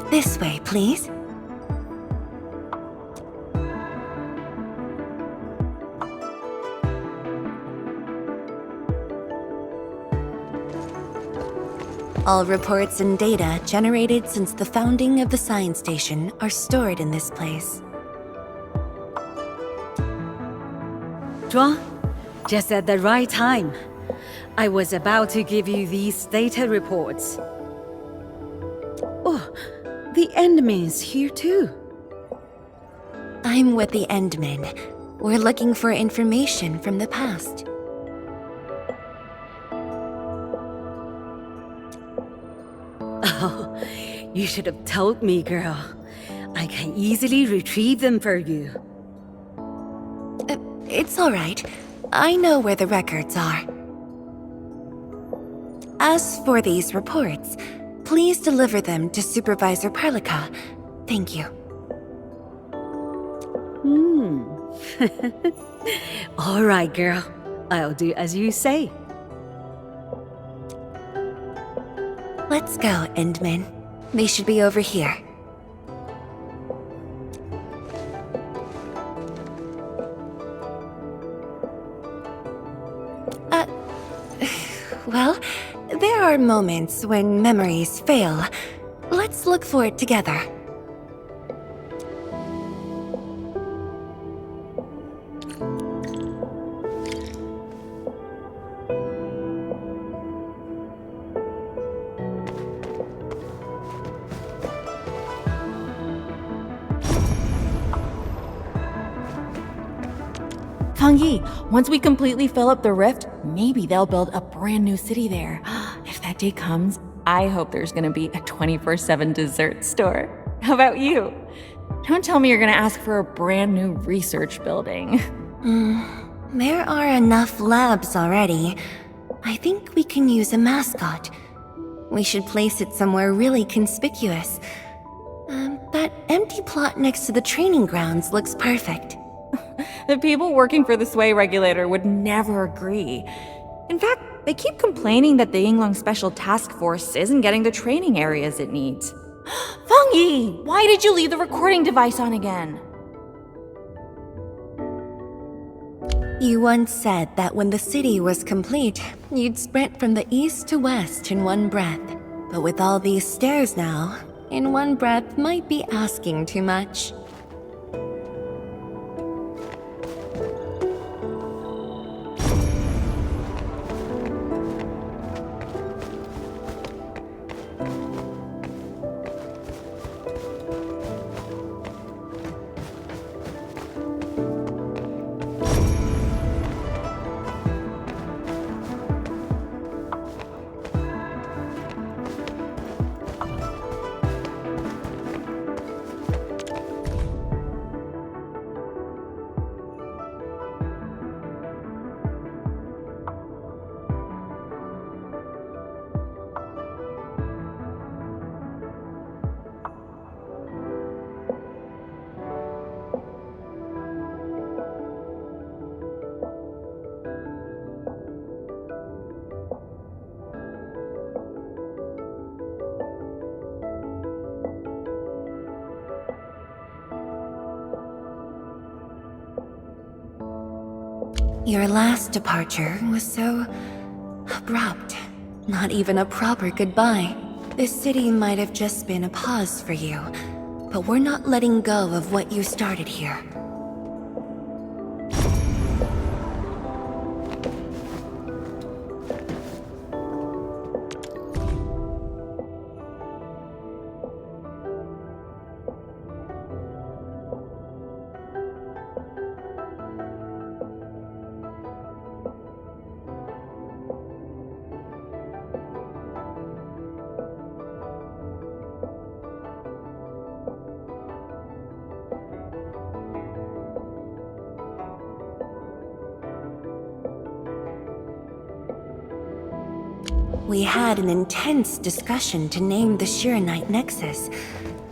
This way, please. All reports and data generated since the founding of the science station are stored in this place. Zhuang, just at the right time. I was about to give you these data reports. Oh, the Endman's here too. I'm with the Endmen. We're looking for information from the past. Oh, you should have told me, girl. I can easily retrieve them for you. It's all right. I know where the records are. As for these reports, please deliver them to Supervisor Perlica. Thank you. All right, girl. I'll do as you say. Let's go, Endman. They should be over here. Well, there are moments when memories fail. Let's look for it together. Fangyi, once we completely fill up the rift, maybe they'll build a brand new city there. If that day comes, I hope there's gonna be a 24/7 dessert store. How about you? Don't tell me you're gonna ask for a brand new research building. There are enough labs already. I think we can use a mascot. We should place it somewhere really conspicuous. That empty plot next to the training grounds looks perfect. The people working for the Sway Regulator would never agree. In fact, they keep complaining that the Yinglong Special Task Force isn't getting the training areas it needs. Fangyi, why did you leave the recording device on again? You once said that when the city was complete, you'd sprint from the east to west in one breath. But with all these stairs now, in one breath might be asking too much. Your last departure was so abrupt. Not even a proper goodbye. This city might have just been a pause for you, but we're not letting go of what you started here. We had an intense discussion to name the Shiranite Nexus.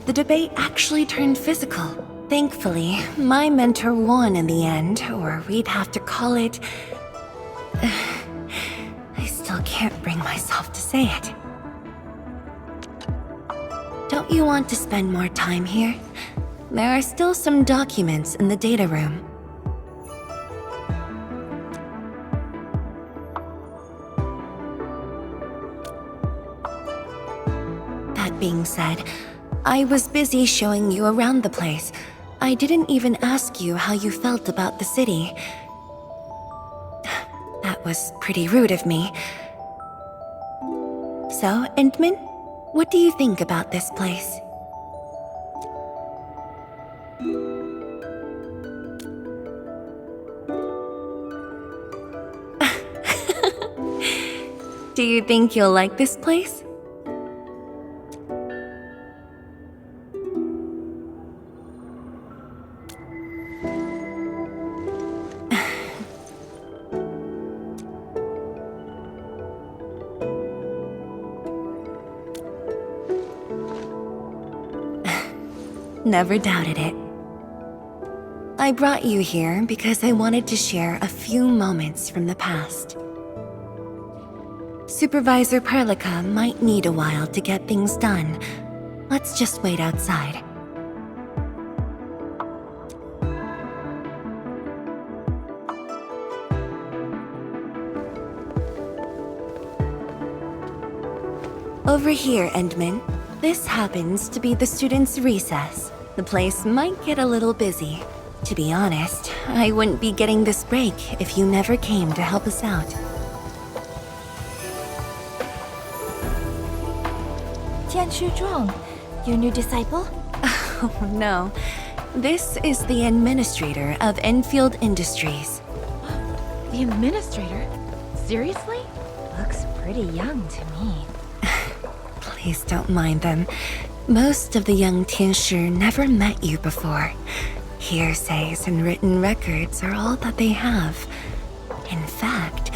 The debate actually turned physical. Thankfully, my mentor won in the end, or we'd have to call it... I still can't bring myself to say it. Don't you want to spend more time here? There are still some documents in the data room. That being said, I was busy showing you around the place. I didn't even ask you how you felt about the city. That was pretty rude of me. So, Endman, what do you think about this place? Do you think you'll like this place? Never doubted it. I brought you here because I wanted to share a few moments from the past. Supervisor Perlica might need a while to get things done. Let's just wait outside. Over here, Endman. This happens to be the students' recess. The place might get a little busy. To be honest, I wouldn't be getting this break if you never came to help us out. Tianshu Zhuang, your new disciple? Oh no. This is the administrator of Enfield Industries. The administrator? Seriously? Looks pretty young to me. Please don't mind them. Most of the young Tianshu never met you before. Hearsays and written records are all that they have. In fact,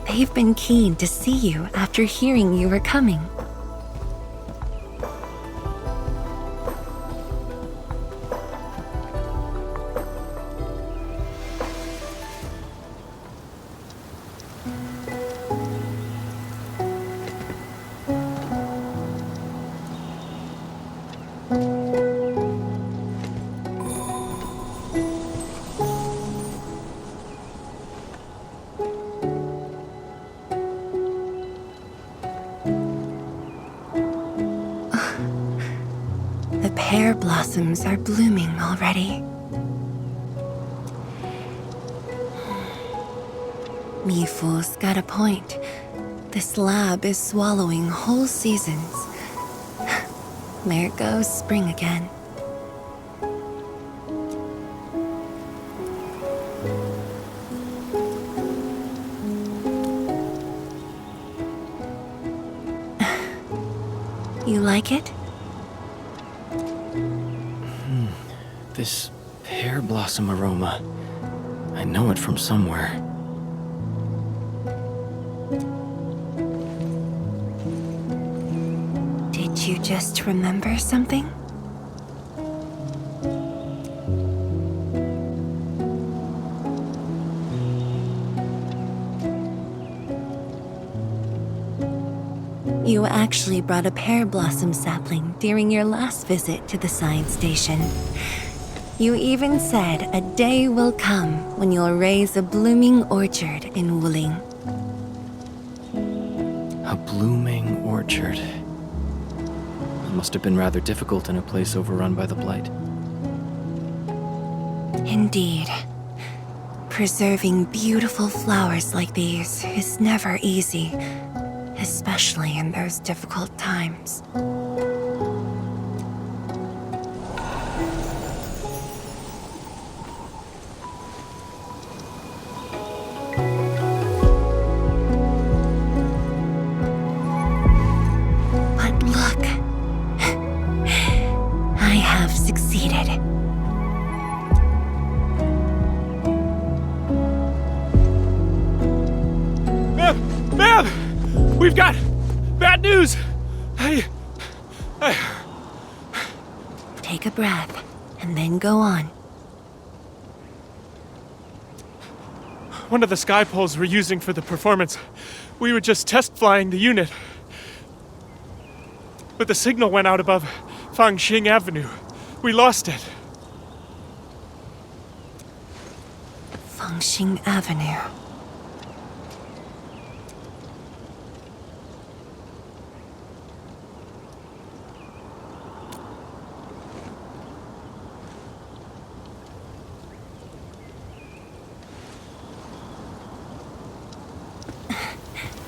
they've been keen to see you after hearing you were coming. The pear blossoms are blooming already. Mifu's got a point. This lab is swallowing whole seasons. There goes spring again. You like it? This pear blossom aroma. I know it from somewhere. Did you just remember something? You actually brought a pear blossom sapling during your last visit to the science station. You even said a day will come when you'll raise a blooming orchard in Wuling. A blooming orchard. It must have been rather difficult in a place overrun by the Blight. Indeed. Preserving beautiful flowers like these is never easy, especially in those difficult times. But look, I have succeeded. Ma'am! We've got Bad news! Take a breath, and then go on. One of the sky poles we're using for the performance, we were just test flying the unit. But the signal went out above Fangxing Avenue. We lost it. Fangxing Avenue.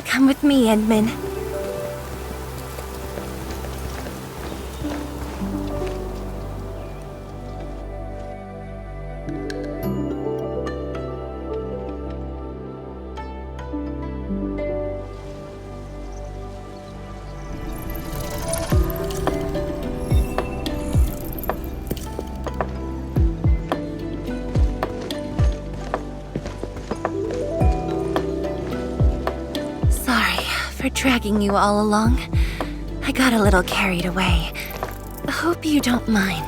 Come with me, Edmund. Dragging you all along. I got a little carried away. Hope you don't mind.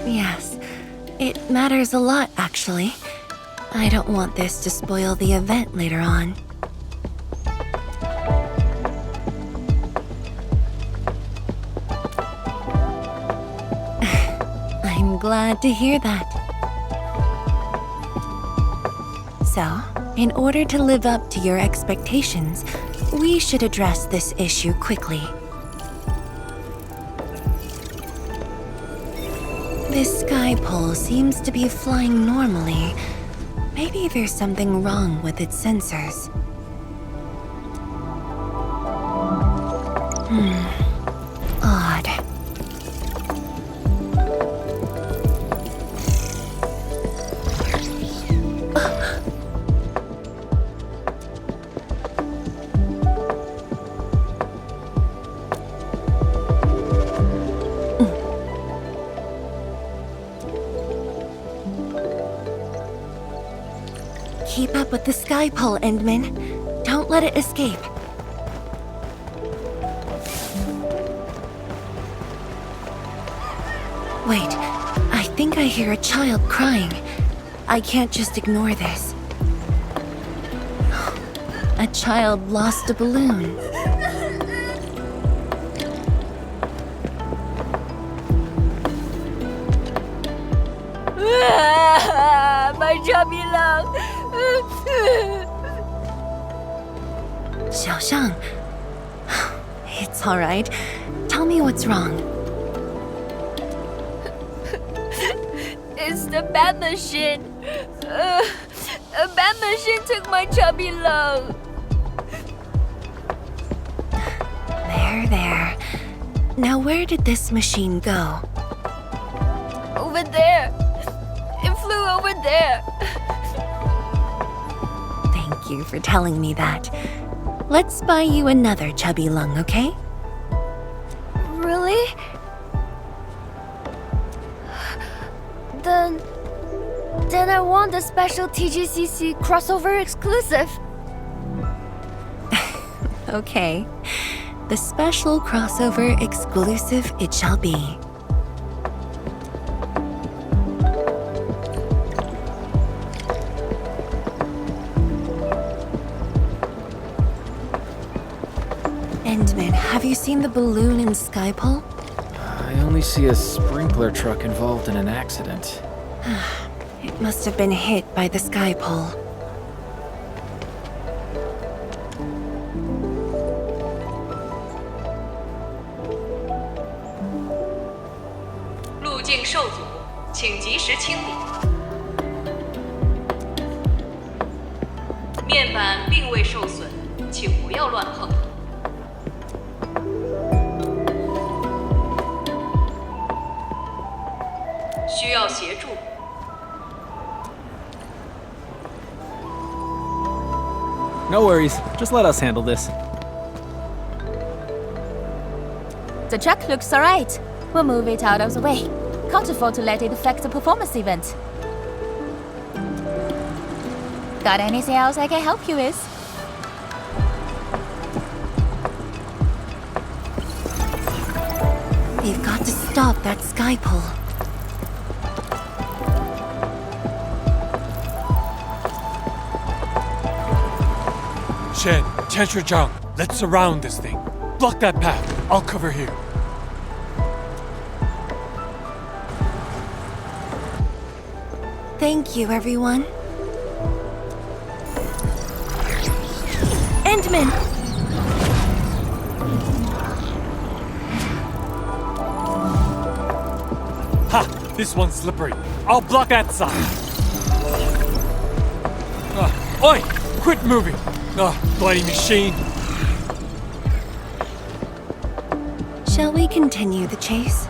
Yes, it matters a lot, actually. I don't want this to spoil the event later on. Glad to hear that. So, in order to live up to your expectations, we should address this issue quickly. This sky pole seems to be flying normally. Maybe there's something wrong with its sensors. Odd. Keep up with the sky pole, Endman. Don't let it escape. Wait, I think I hear a child crying. I can't just ignore this. A child lost a balloon. My chubby love. Xiaoxiang. It's all right. Tell me what's wrong. It's the bad machine. A bad machine took my chubby love. There. Now where did this machine go? Over there. It flew over there. Thank you for telling me that. Let's buy you another chubby lung, okay? Really? Then I want the special TGCC crossover exclusive. Okay. The special crossover exclusive it shall be. Endman, have you seen the balloon in Skypole? I only see a sprinkler truck involved in an accident. It must have been hit by the Skypole. No worries, just let us handle this. The truck looks alright. We'll move it out of the way. Can't afford to let it affect the performance event. Got anything else I can help you with? We've got to stop that sky pole. Shen, Zhang, let's surround this thing. Block that path. I'll cover here. Thank you, everyone. Endman! Ha! This one's slippery. I'll block that side. Oi! Quit moving! Bloody machine. Shall we continue the chase?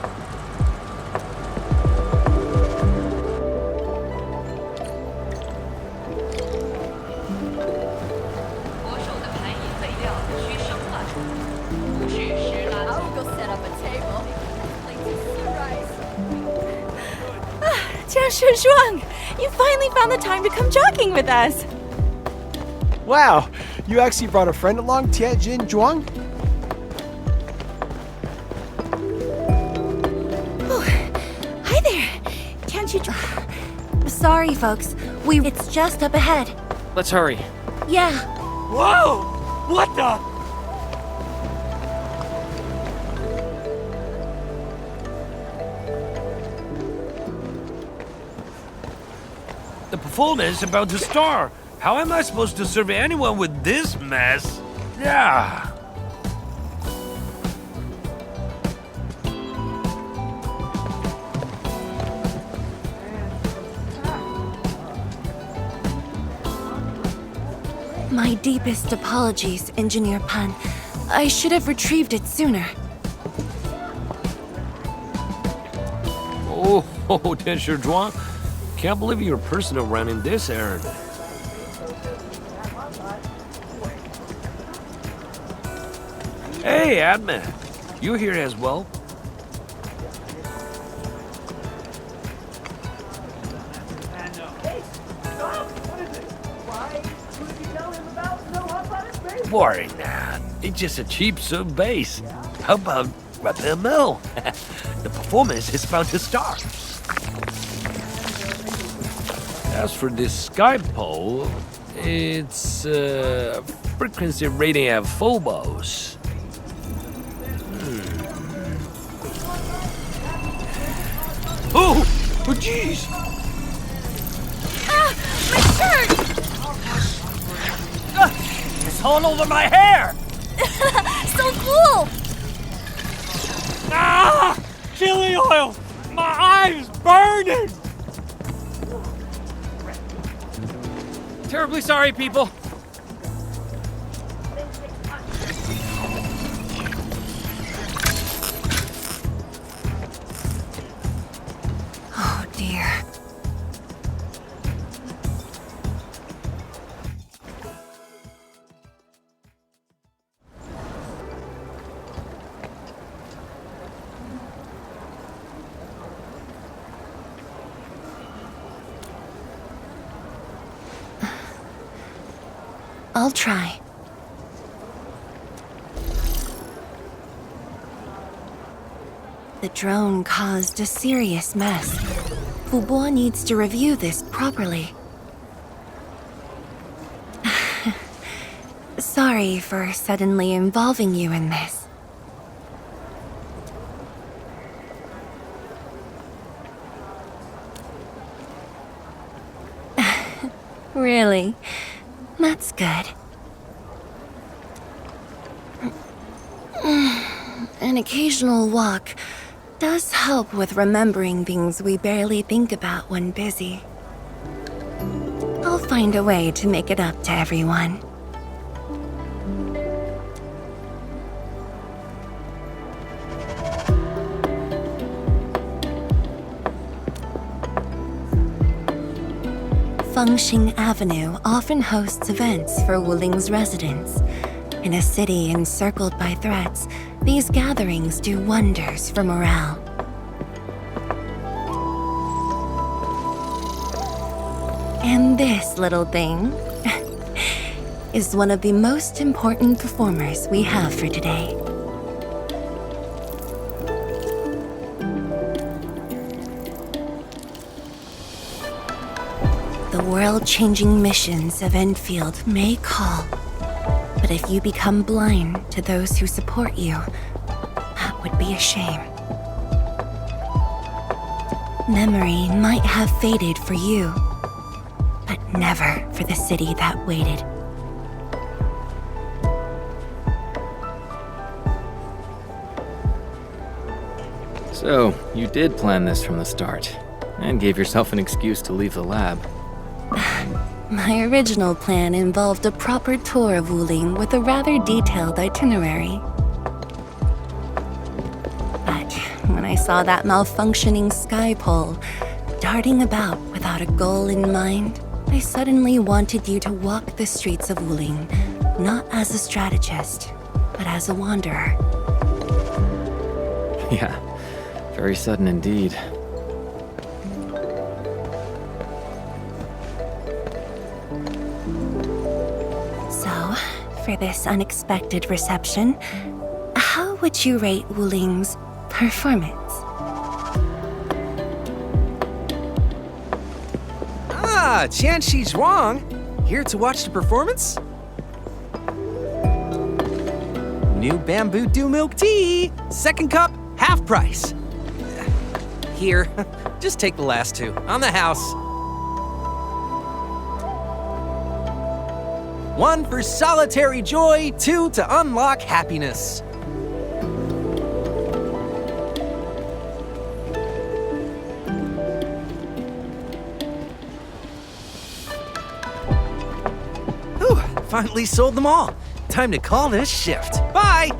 Zhuang, you finally found the time to come jogging with us. Wow, you actually brought a friend along, Tianjin Zhuang? Oh, hi there. Tianjin. Sorry, folks. It's just up ahead. Let's hurry. Yeah. Whoa! What the? The performance is about to start. How am I supposed to serve anyone with this mess? Yeah. My deepest apologies, Engineer Pan. I should have retrieved it sooner. Oh, Tensher Zhuang. Can't believe you're personal running this errand. Hey, admin. You here as well? Worry not. It's just a cheap sub bass. How about rather a mill? The performance is about to start. As for this sky pole, it's frequency rating at phobos. Oh, jeez! Ah, my shirt! It's all over my hair! So cool! Ah! Chili oil! My eye's burning! Terribly sorry, people. Oh dear. I'll try. The drone caused a serious mess. Fubo needs to review this properly. Sorry for suddenly involving you in this. Really? That's good. An occasional walk does help with remembering things we barely think about when busy. I'll find a way to make it up to everyone. Fengxing Avenue often hosts events for Wuling's residents. In a city encircled by threats, These gatherings do wonders for morale. And this little thing is one of the most important performers we have for today. The world-changing missions of Endfield may call, but if you become blind to those who support you, that would be a shame. Memory might have faded for you, but never for the city that waited. So, you did plan this from the start, and gave yourself an excuse to leave the lab. My original plan involved a proper tour of Wuling with a rather detailed itinerary. But when I saw that malfunctioning sky pole darting about without a goal in mind, I suddenly wanted you to walk the streets of Wuling, not as a strategist, but as a wanderer. Yeah, very sudden indeed. So, for this unexpected reception, how would you rate Wuling's performance? Ah, Qianxi Zhuang! Here to watch the performance? New bamboo dew milk tea! Second cup, half price. Here, just take the last two. On the house. One for solitary joy, two to unlock happiness. Whew, finally sold them all. Time to call this shift. Bye!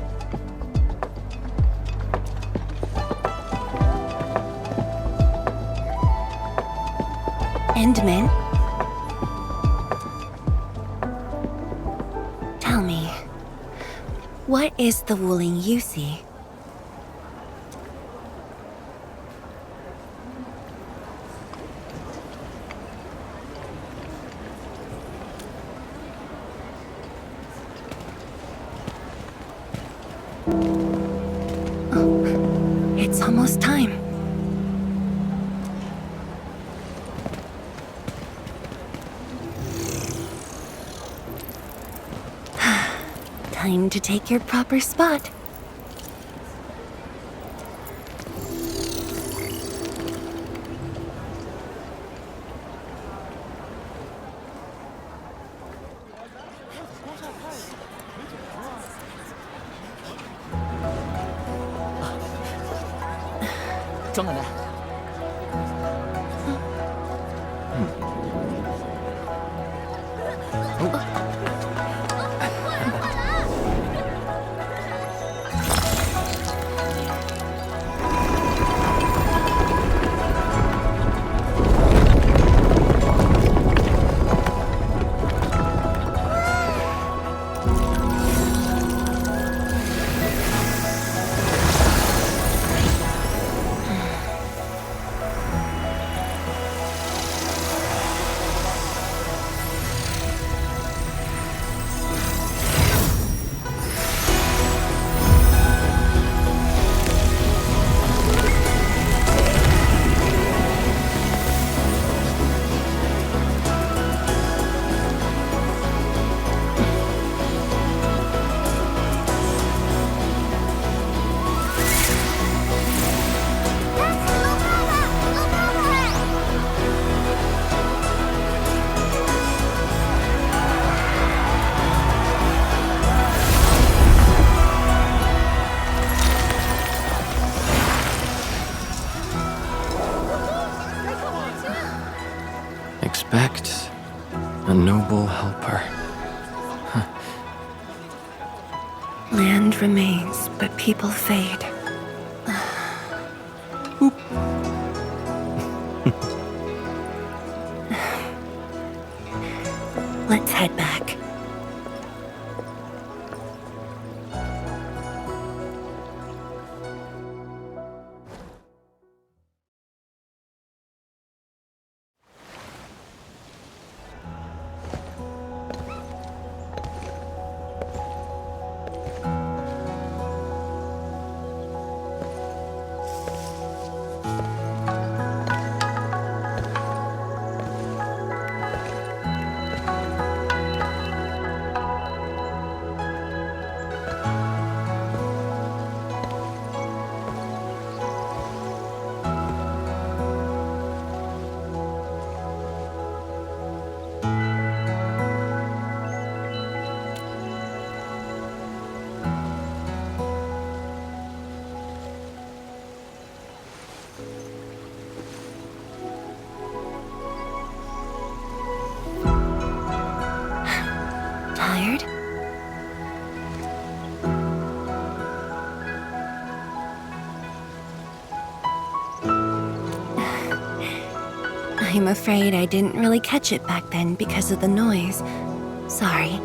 Endman? Tell me, what is the Wuling you see? Oh, it's almost time. Time to take your proper spot. Expect a noble helper. Land remains, but people fade. Let's head back. I'm afraid I didn't really catch it back then because of the noise. Sorry.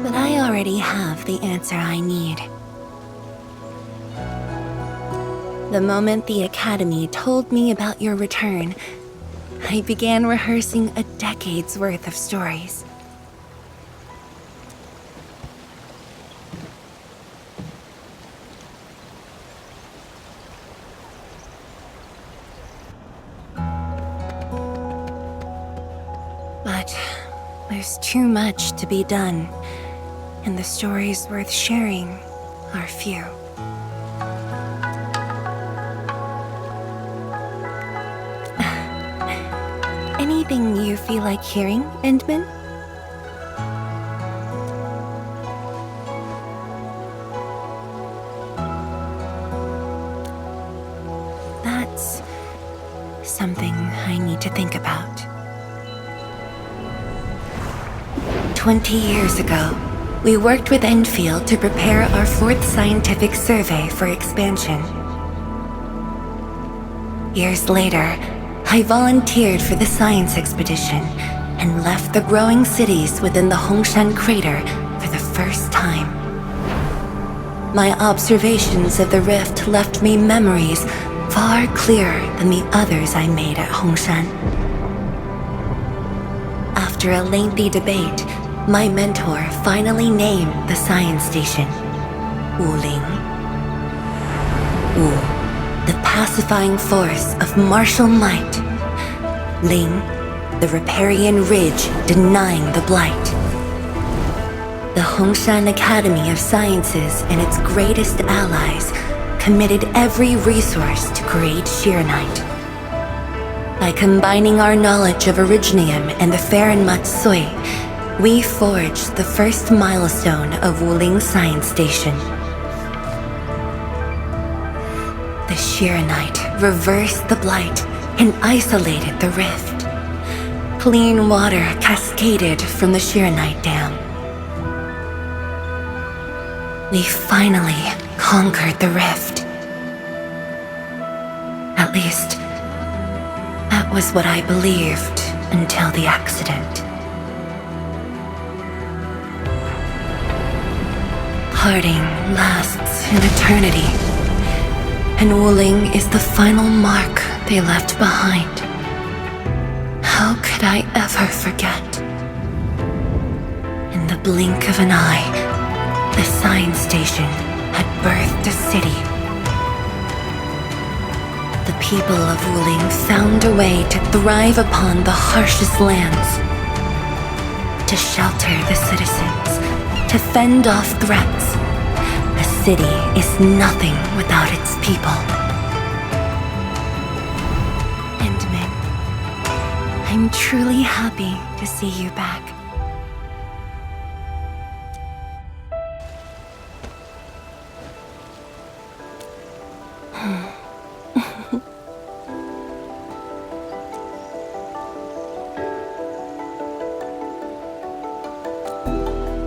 But I already have the answer I need. The moment the Academy told me about your return, I began rehearsing a decade's worth of stories. But there's too much to be done, and the stories worth sharing are few. Anything you feel like hearing, Endman? That's something I need to think about. 20 years ago, we worked with Endfield to prepare our 4th scientific survey for expansion. Years later, I volunteered for the science expedition and left the growing cities within the Hongshan crater for the first time. My observations of the rift left me memories far clearer than the others I made at Hongshan. After a lengthy debate, my mentor finally named the science station Wuling. Wu, the pacifying force of martial might. Ling, the riparian ridge denying the blight. The Hongshan Academy of Sciences and its greatest allies committed every resource to create Shiranite. By combining our knowledge of Originium and the Farron Matsui, we forged the first milestone of Wuling Science Station. The Shiranite reversed the blight and isolated the rift. Clean water cascaded from the Shiranite Dam. We finally conquered the rift. At least, that was what I believed until the accident. Parting lasts an eternity, and Wuling is the final mark they left behind. How could I ever forget? In the blink of an eye, the science station had birthed a city. The people of Wuling found a way to thrive upon the harshest lands, to shelter the citizens, to fend off threats. A city is nothing without its people. Endman, I'm truly happy to see you back.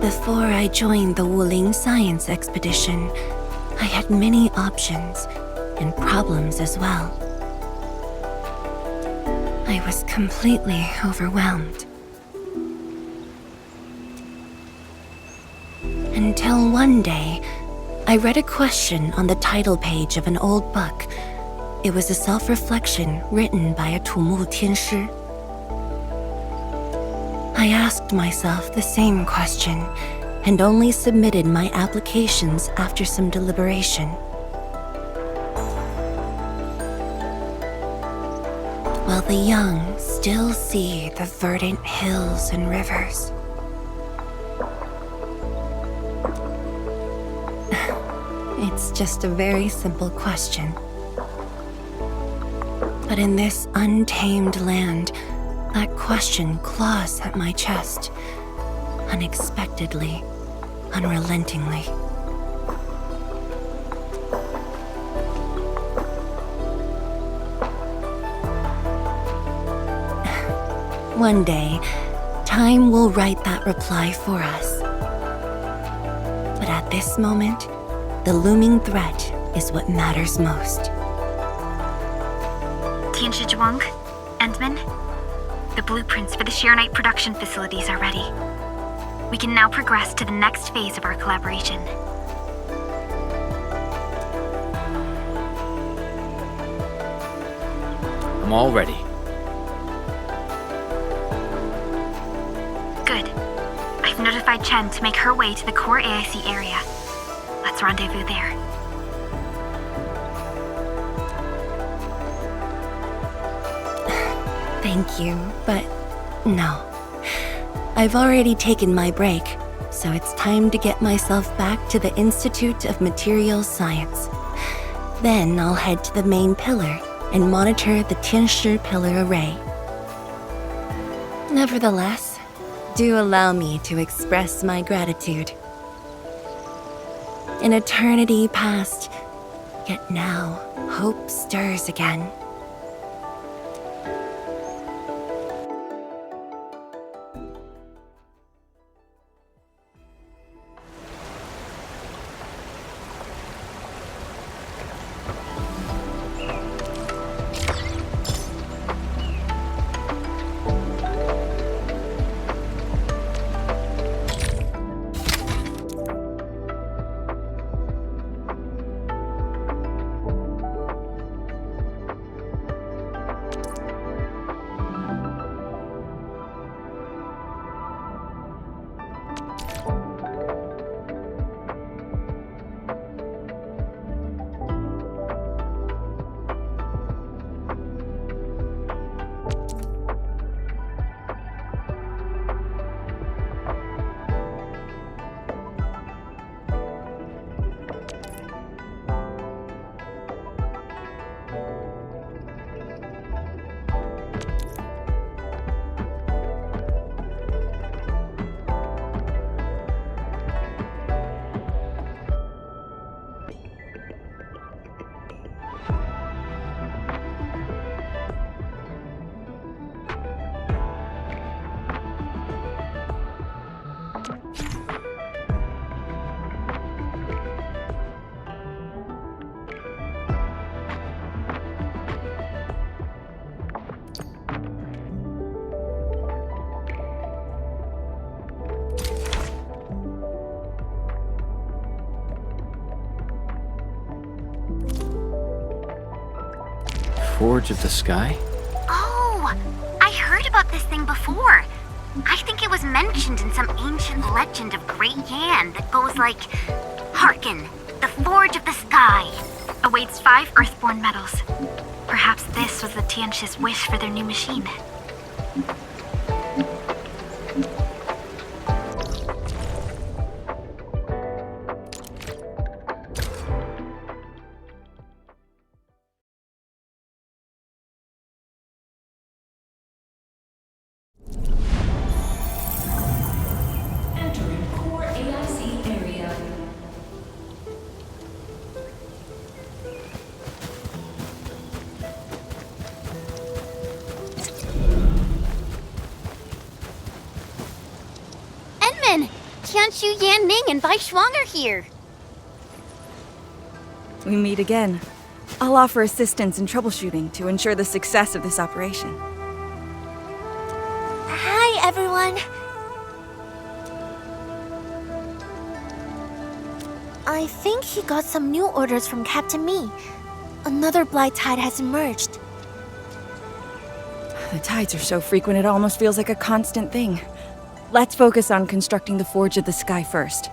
Before I joined the Wuling Science Expedition, I had many options and problems as well. I was completely overwhelmed. Until one day, I read a question on the title page of an old book. It was a self-reflection written by a Tumu Tianshi. I asked myself the same question and only submitted my applications after some deliberation. While the young still see the verdant hills and rivers, it's just a very simple question. But in this untamed land, that question claws at my chest, unexpectedly, unrelentingly. One day, time will write that reply for us. But at this moment, the looming threat is what matters most. Tianshizhuang, Endman, the blueprints for the Shirenite production facilities are ready. We can now progress to the next phase of our collaboration. I'm all ready. Good. I've notified Chen to make her way to the core AIC area. Let's rendezvous there. Thank you, but no. I've already taken my break, so it's time to get myself back to the Institute of Materials Science. Then I'll head to the main pillar and monitor the Tianshi pillar array. Nevertheless, do allow me to express my gratitude. An eternity passed, yet now hope stirs again. Forge of the Sky? Oh, I heard about this thing before. I think it was mentioned in some ancient legend of Great Yan that goes like, "Hearken, the Forge of the Sky awaits 5 Earthborn metals." Perhaps this was the Tianshi's wish for their new machine. Tianshu, Yan Ning, and Bai Shuang are here. We meet again. I'll offer assistance in troubleshooting to ensure the success of this operation. Hi, everyone. I think he got some new orders from Captain Mi. Another blight tide has emerged. The tides are so frequent it almost feels like a constant thing. Let's focus on constructing the Forge of the Sky first.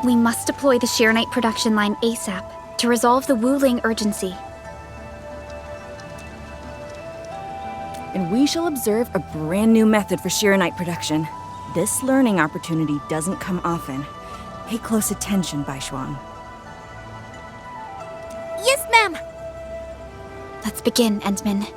We must deploy the Shirenite production line ASAP to resolve the Wuling urgency. And we shall observe a brand new method for Shirenite production. This learning opportunity doesn't come often. Pay close attention, Bai Shuang. Yes, ma'am. Let's begin, Endman.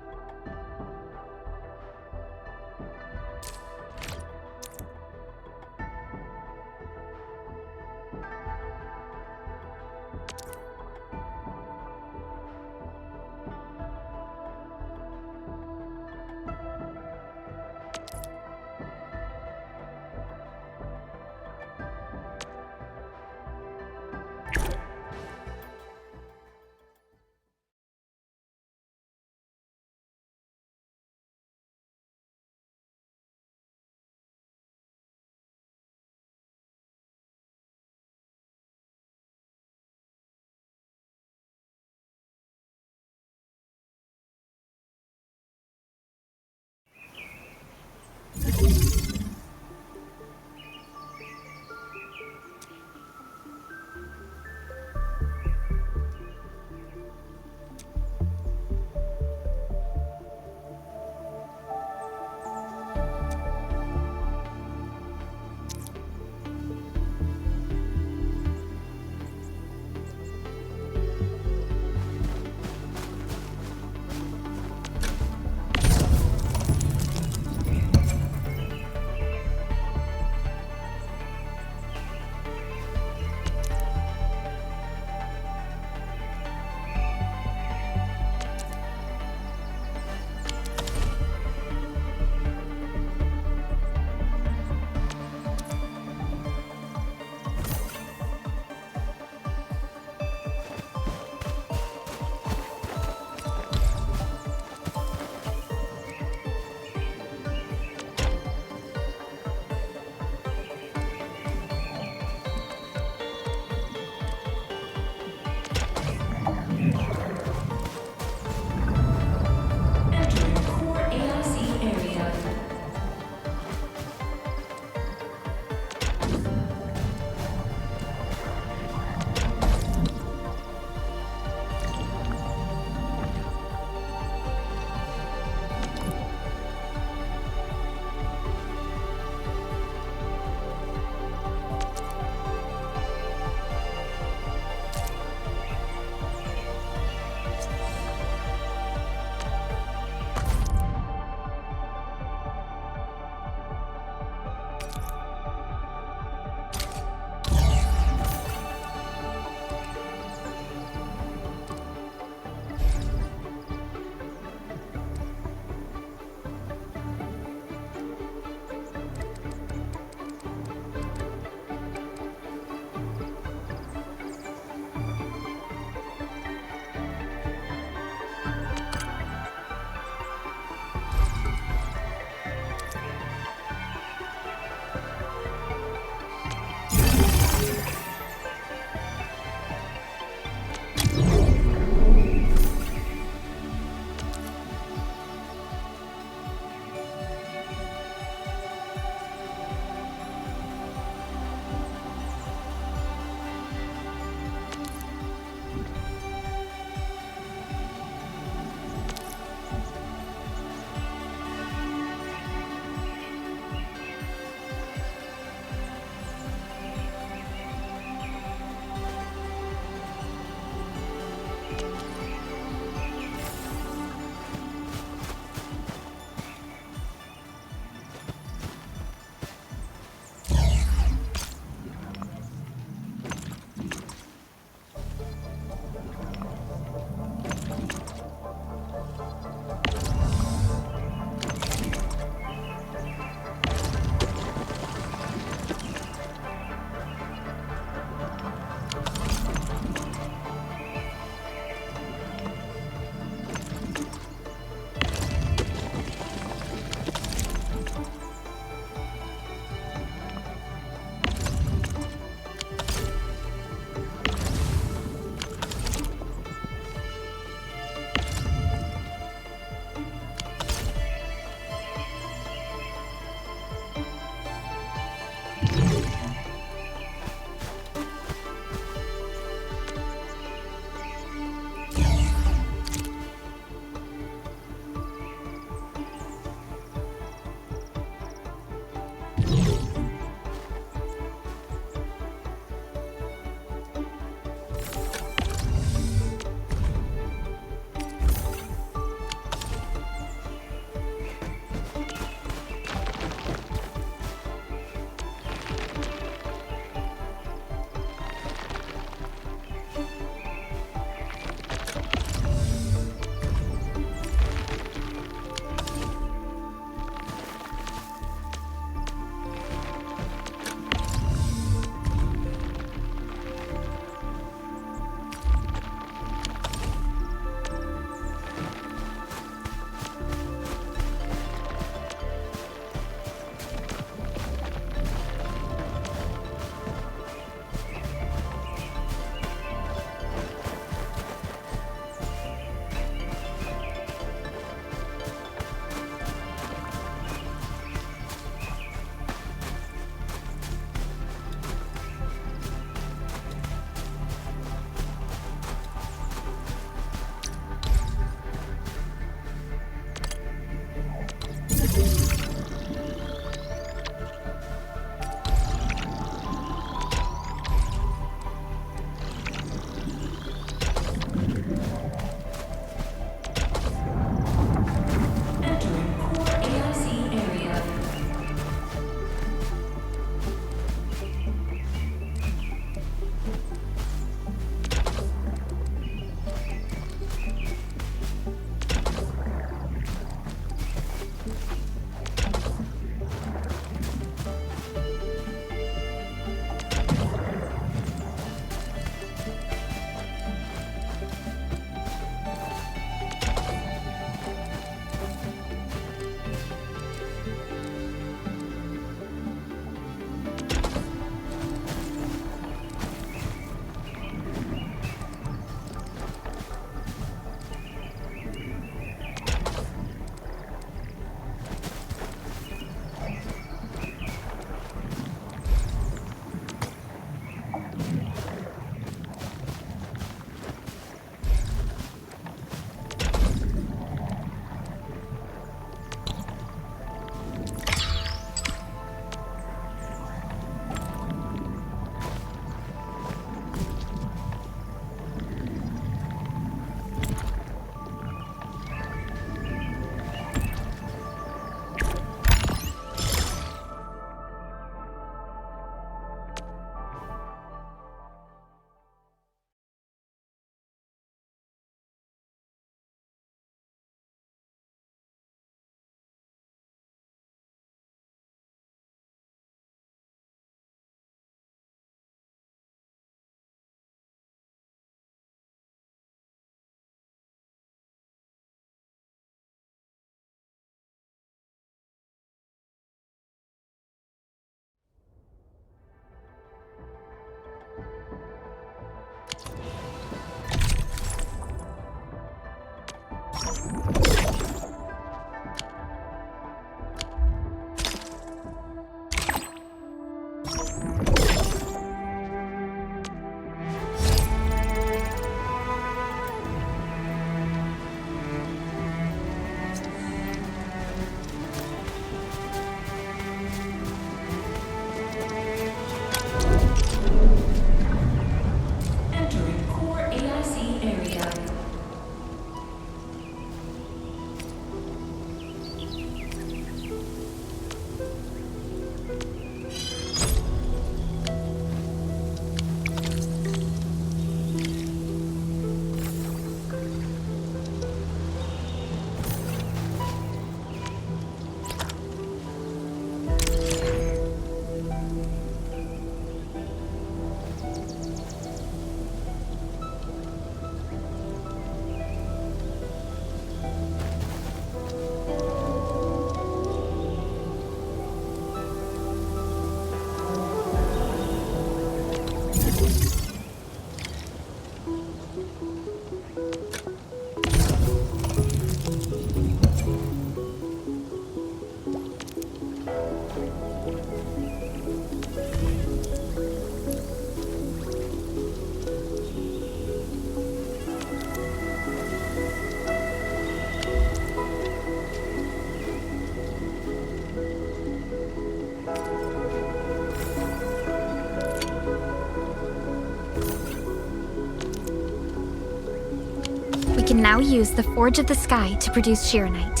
We can now use the Forge of the Sky to produce Shiranite.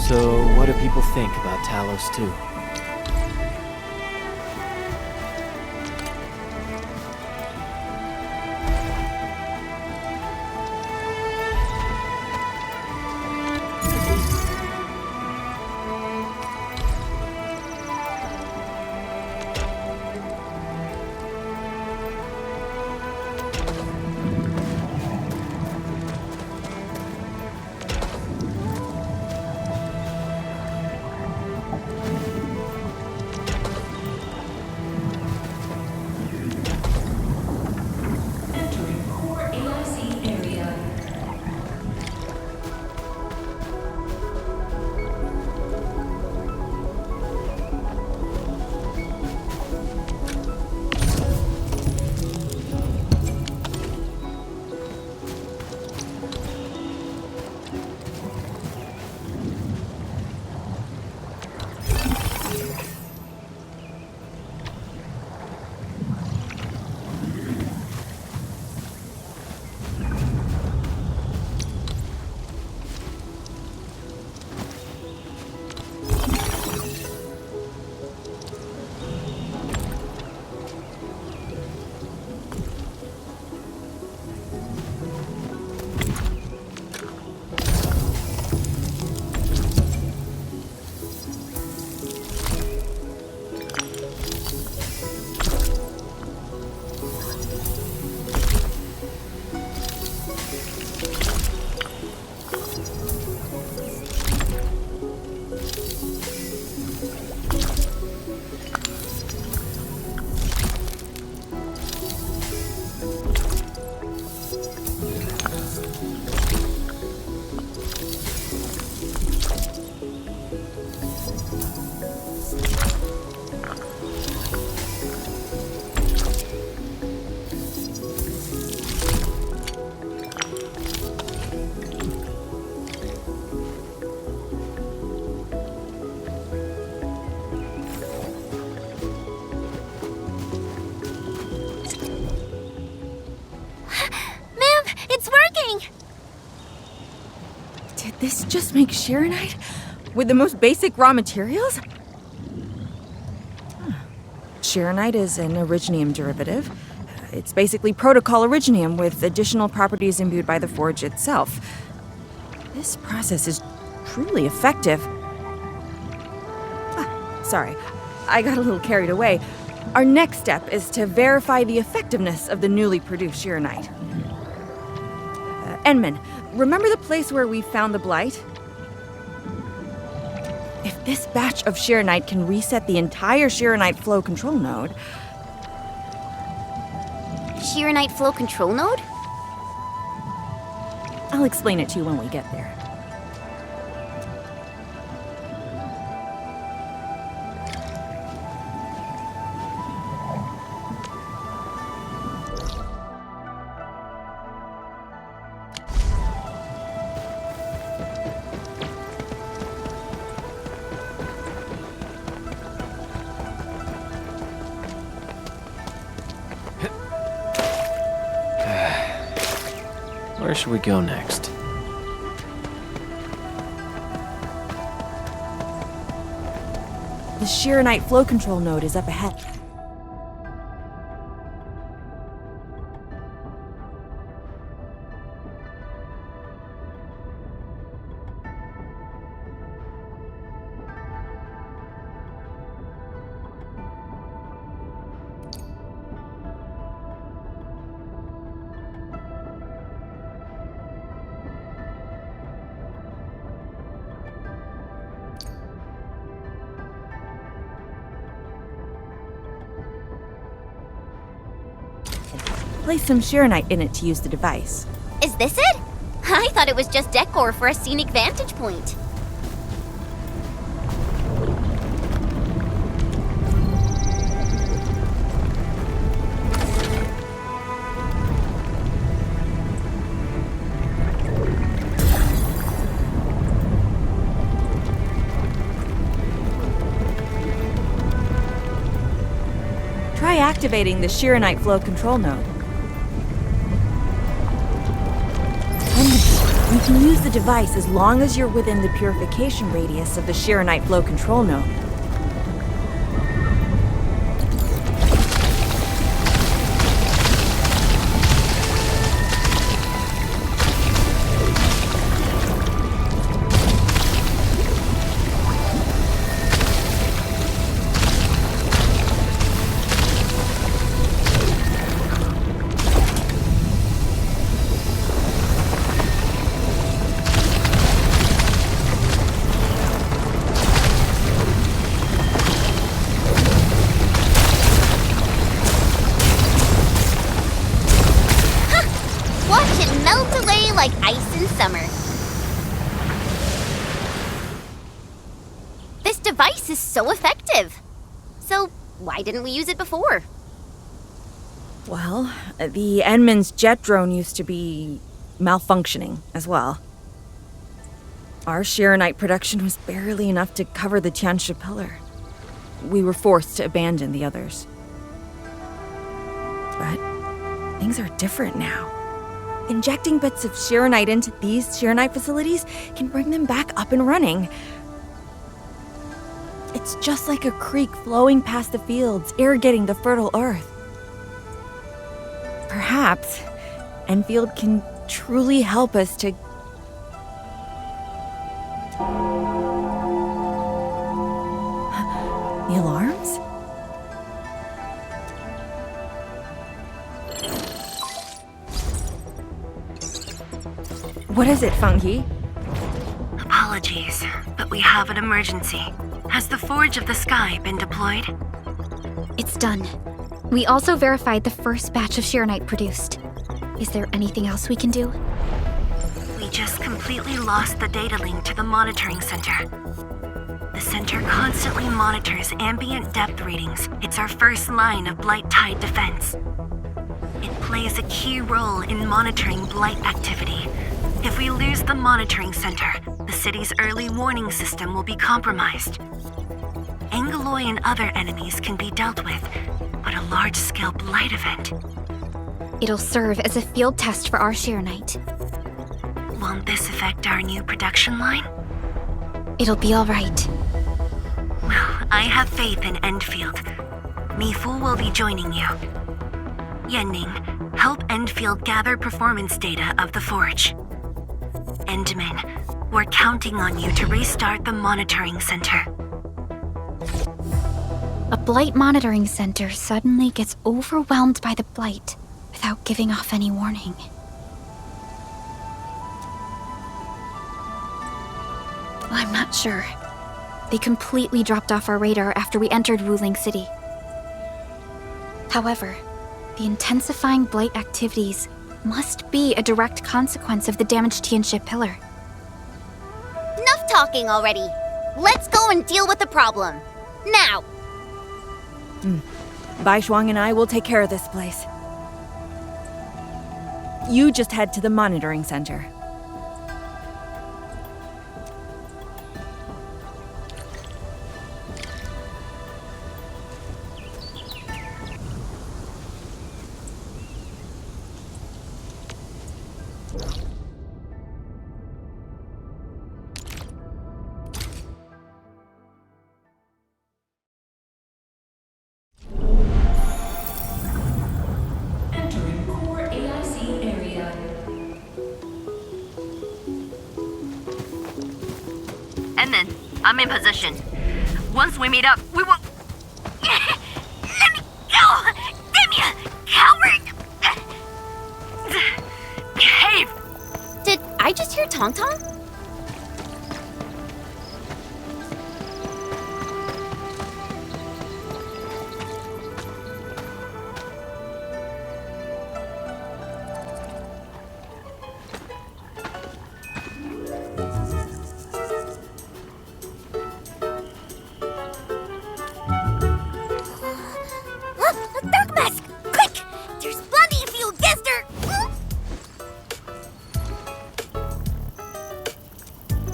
So, what do people think about Talos-II? This just makes Shiranite? With the most basic raw materials? Shiranite is an originium derivative. It's basically protocol originium with additional properties imbued by the forge itself. This process is truly effective. Sorry, I got a little carried away. Our next step is to verify the effectiveness of the newly produced Shiranite. Enman, remember the place where we found the Blight? If this batch of Shirenite can reset the entire Shirenite flow control node... Shirenite flow control node? I'll explain it to you when we get there. Where should we go next? The Shirenite flow control node is up ahead. Place some Shirenite in it to use the device. Is this it? I thought it was just decor for a scenic vantage point. Try activating the Shirenite flow control node. You can use the device as long as you're within the purification radius of the Shirenite flow control node. So effective. So, why didn't we use it before? Well, the Enman's jet drone used to be malfunctioning as well. Our Shirenite production was barely enough to cover the Tianxia pillar. We were forced to abandon the others. But things are different now. Injecting bits of Shirenite into these Shirenite facilities can bring them back up and running. It's just like a creek flowing past the fields, irrigating the fertile earth. Perhaps Enfield can truly help us to... The alarms? What is it, Funky? Apologies, but we have an emergency. Has the Forge of the Sky been deployed? It's done. We also verified the first batch of Shirenite produced. Is there anything else we can do? We just completely lost the data link to the monitoring center. The center constantly monitors ambient depth readings. It's our first line of Blight Tide defense. It plays a key role in monitoring Blight activity. If we lose the monitoring center, the city's early warning system will be compromised. Angeloi and other enemies can be dealt with, but a large-scale Blight event... It'll serve as a field test for our Shirenite. Won't this affect our new production line? It'll be all right. Well, I have faith in Endfield. Mifu will be joining you. Yenning, help Endfield gather performance data of the Forge. Endman, we're counting on you to restart the monitoring center. A Blight monitoring center suddenly gets overwhelmed by the Blight without giving off any warning. I'm not sure. They completely dropped off our radar after we entered Wuling City. However, the intensifying Blight activities must be a direct consequence of the damaged Tianxia pillar. Enough talking already. Let's go and deal with the problem. Now! Bai Shuang and I will take care of this place. You just head to the monitoring center. I'm in position. Once we meet up, we will... Let me go! Damn you! Coward! Behave! Did I just hear Tong Tong?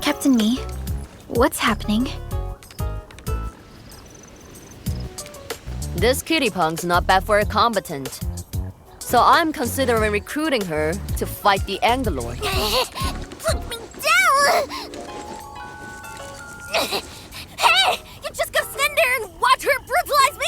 Captain Me, what's happening? This kitty punk's not bad for a combatant. So I'm considering recruiting her to fight the Angelord. Put me down! Hey! You just gonna stand there and watch her brutalize me?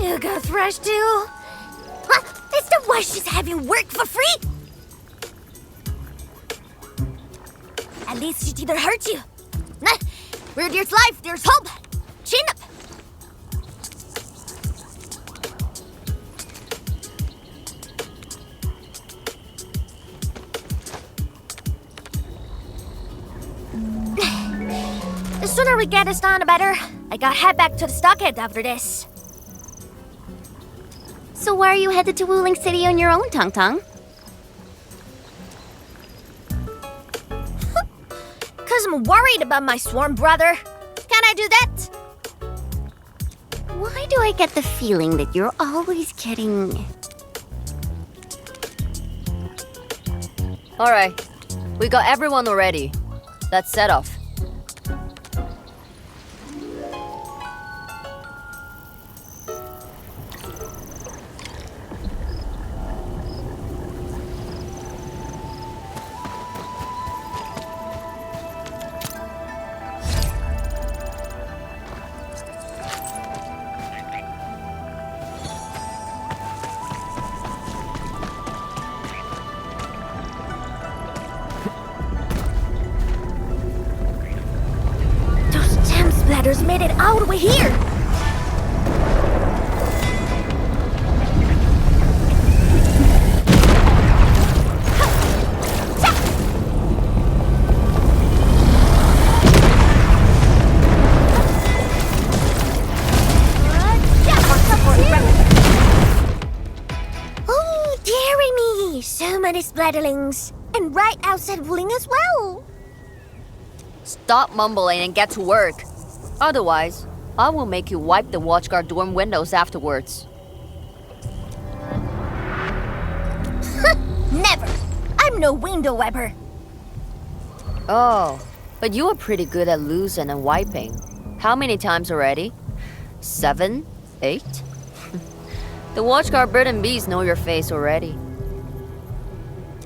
You got thrashed too? What? Is that why she's having work for free? At least she didn't hurt you. Nah, where there's life, there's hope. Chin up. The sooner we get this done, the better. I gotta head back to the stockade after this. So why are you headed to Wuling City on your own, Tong Tong? Cause I'm worried about my swarm brother. Can I do that? Why do I get the feeling that you're always getting... Alright, we got everyone already. Let's set off. Splatters made it all the way here! Oh, dearie me! So many splatterlings! And right outside Wuling as well! Stop mumbling and get to work. Otherwise, I will make you wipe the watchguard dorm windows afterwards. Never! I'm no window wiper. Oh, but you are pretty good at losing and wiping. How many times already? 7? 8? The watchguard bird and bees know your face already.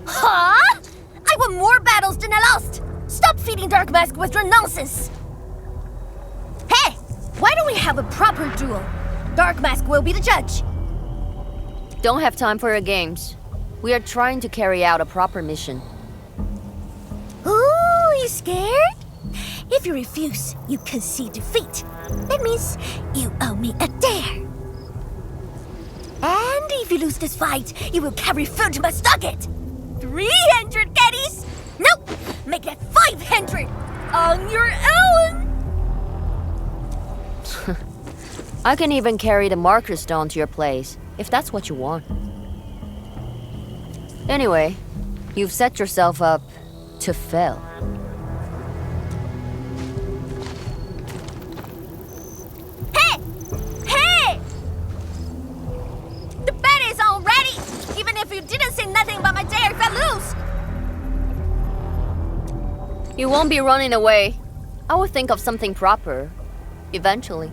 Huh? I won more battles than I lost! Stop feeding Dark Mask with your nonsense! Hey! Why don't we have a proper duel? Dark Mask will be the judge. Don't have time for your games. We are trying to carry out a proper mission. Ooh, you scared? If If you refuse, you concede defeat. That means you owe me a dare. And if you lose this fight, you will carry food to my socket. 300 caddies? Nope! Make that 500! On your own! I can even carry the marker stone to your place, if that's what you want. Anyway, you've set yourself up to fail. Hey! Hey! The bet is all ready! Even if you didn't say nothing about my dare if I lose! You won't be running away. I will think of something proper. Eventually.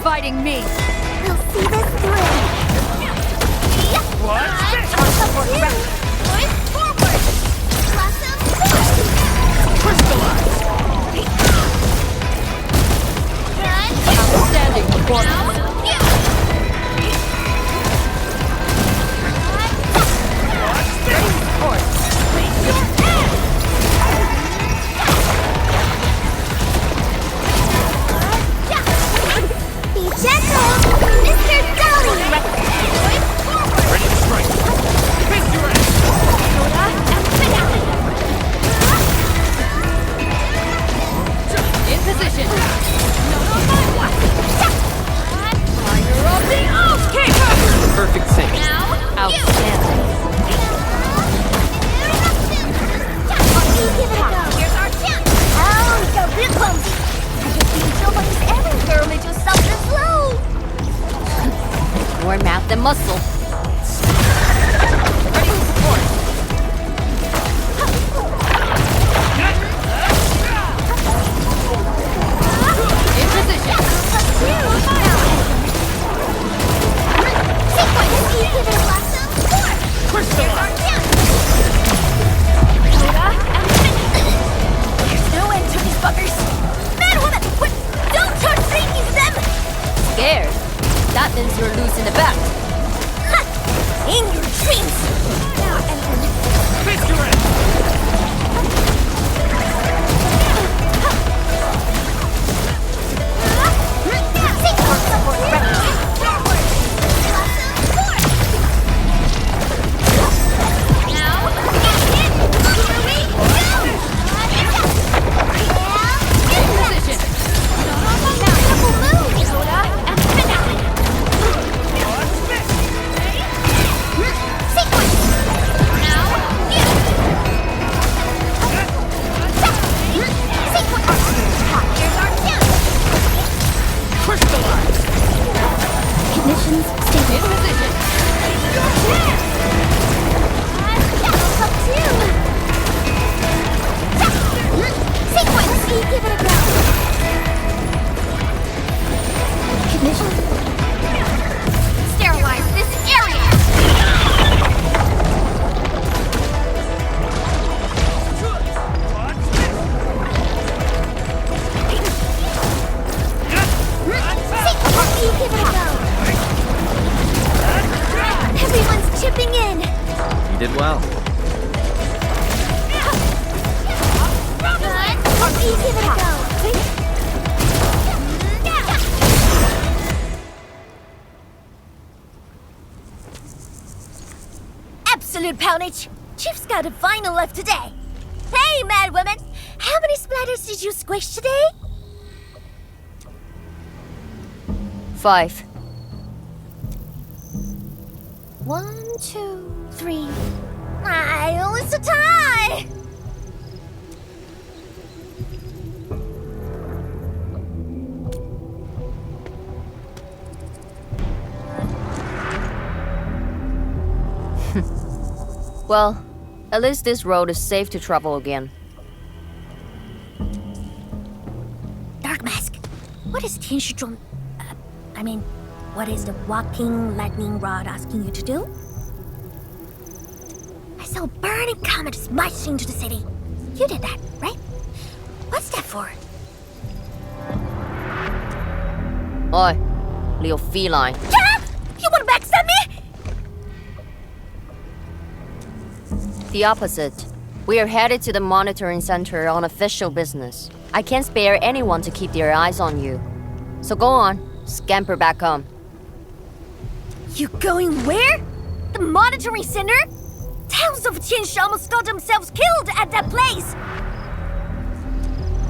Fighting me. We'll see this through. What? Forward. Blossom forward. Crystallize. Outstanding performance. Perfect sync. Outstanding. Here's our chance. Oh, you're real clumsy. I have been nobody's every girl made you soft and slow. More math than muscle. Ready to support. In position. Crystallize. There's no end to these buggers. Man, woman, don't start thinking them. Scared? That means you're loose in the back. In your dreams. Now, Endfield. Victory! Absolute poundage! Chief's got a final left today! Hey, mad women! How many splatters did you squish today? 5. 1, 2, 3. Oh, it's a tie! Well, at least this road is safe to travel again. Dark Mask, what is Tianshizhuang... what is the walking lightning rod asking you to do? I saw a burning comet smash into the city. You did that, right? What's that for? Oi, little feline. Yeah! You wanna backstab me? The opposite. We are headed to the monitoring center on official business. I can't spare anyone to keep their eyes on you. So go on, scamper back home. You going where? The monitoring center? Thousands of Tianshi almost got themselves killed at that place!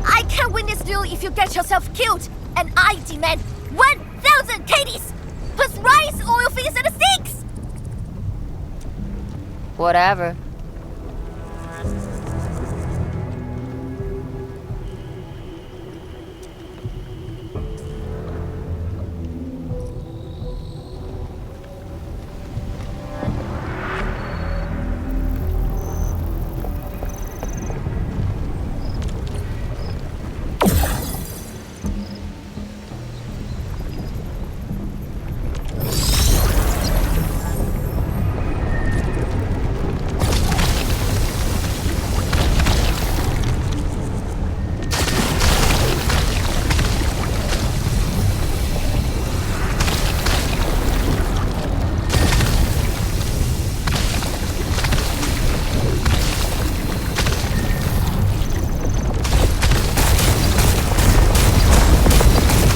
I can't witness you if you get yourself killed, and I demand 1,000 KDs! Plus rice, oil fees, and steaks! Whatever.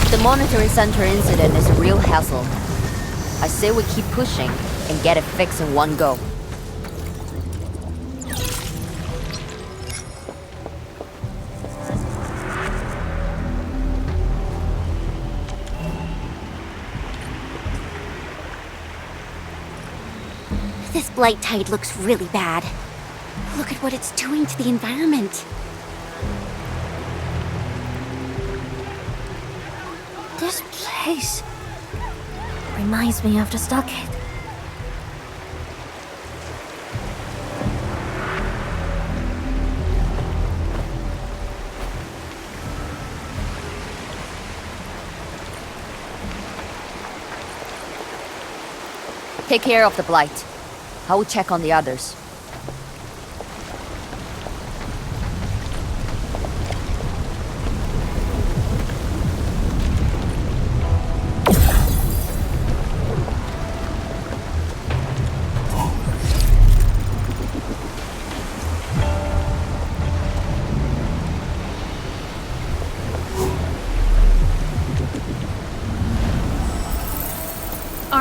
The monitoring center incident is a real hassle. I say we keep pushing and get it fixed in one go. This blight tide looks really bad. Look at what it's doing to the environment. This place reminds me of the stockade. Take care of the blight. I will check on the others.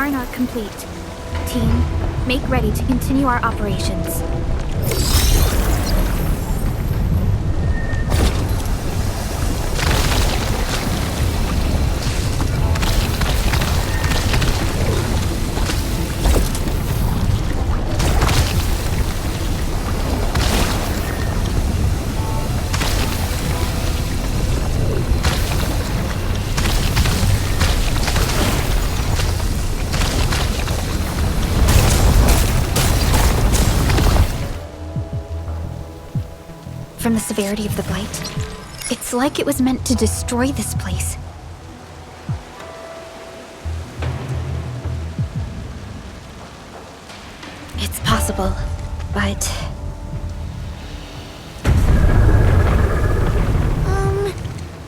Not complete. Team, make ready to continue our operations. From the severity of the blight, it's like it was meant to destroy this place. It's possible, but...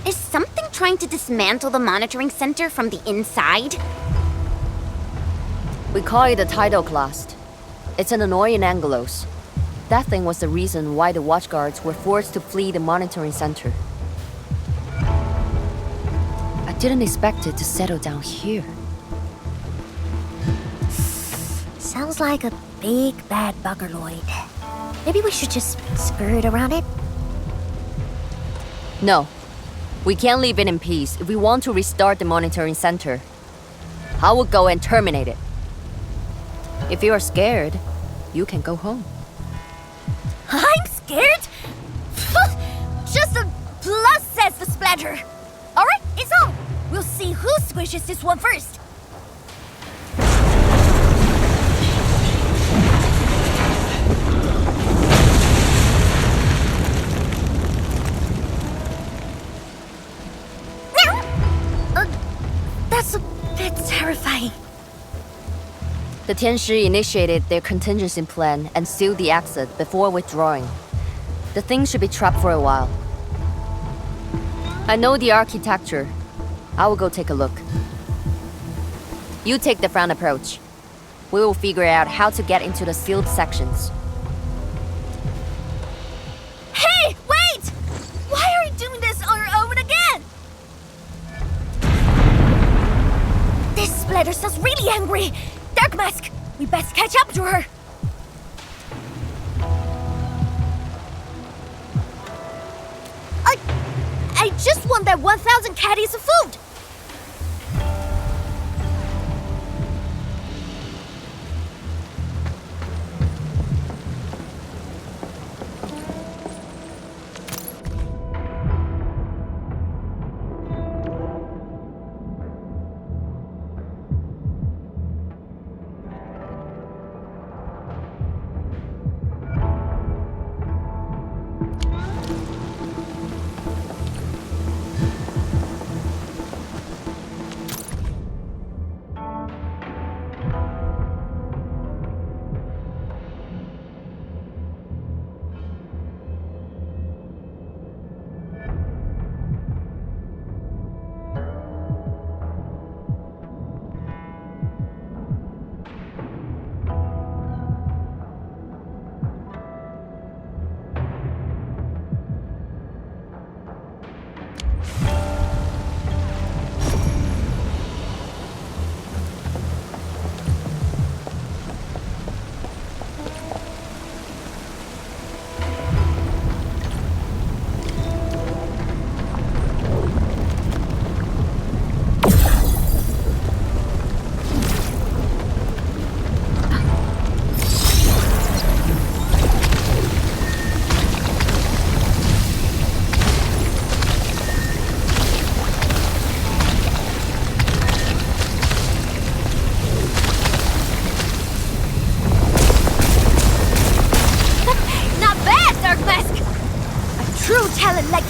Is something trying to dismantle the monitoring center from the inside? We call it a tidal blast. It's an annoying Angelos. That thing was the reason why the watchguards were forced to flee the monitoring center. I didn't expect it to settle down here. Sounds like a big bad buggerloid. Maybe we should just skirt around it? No. We can't leave it in peace if we want to restart the monitoring center. I will go and terminate it. If you are scared, you can go home. I'm scared? Just a plus, says the splatter. Alright, it's on. We'll see who squishes this one first. The Tianshi initiated their contingency plan and sealed the exit before withdrawing. The thing should be trapped for a while. I know the architecture. I will go take a look. You take the front approach. We will figure out how to get into the sealed sections. Hey, wait! Why are we doing this on our own again? This splitter sounds really angry. Dark Mask, we best catch up to her. I just want that 1,000 caddies of food.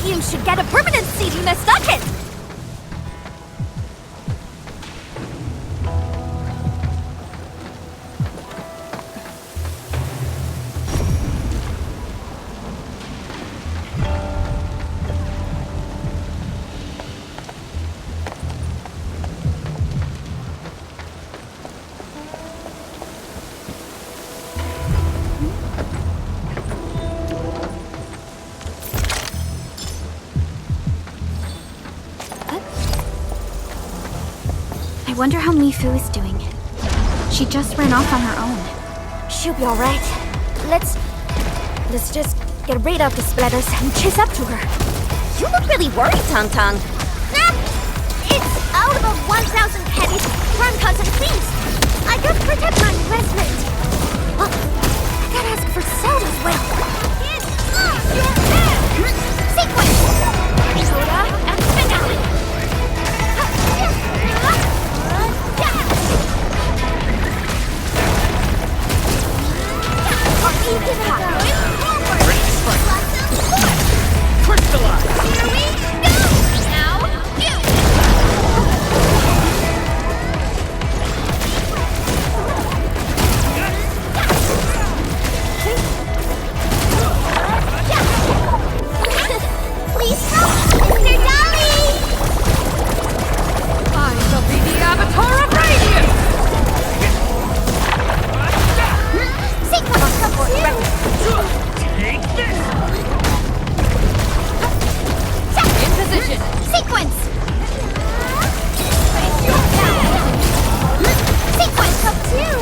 You should get a permanent seat in the socket! I wonder how Mifu is doing. She just ran off on her own. She'll be alright. Let's just get rid of the splatters and chase up to her. You look really worried, Tang. It's out of 1,000 caddies, crime cuts and thieves. I gotta protect my investment. Oh, I gotta ask for salt as well. Sequence! Soda and finale. Ready to strike. Crystallize. Here we go. Now you. Please help, Mr. Dolly. I shall be the avatar of radiance. Take this! In position! Sequence! Sequence of two!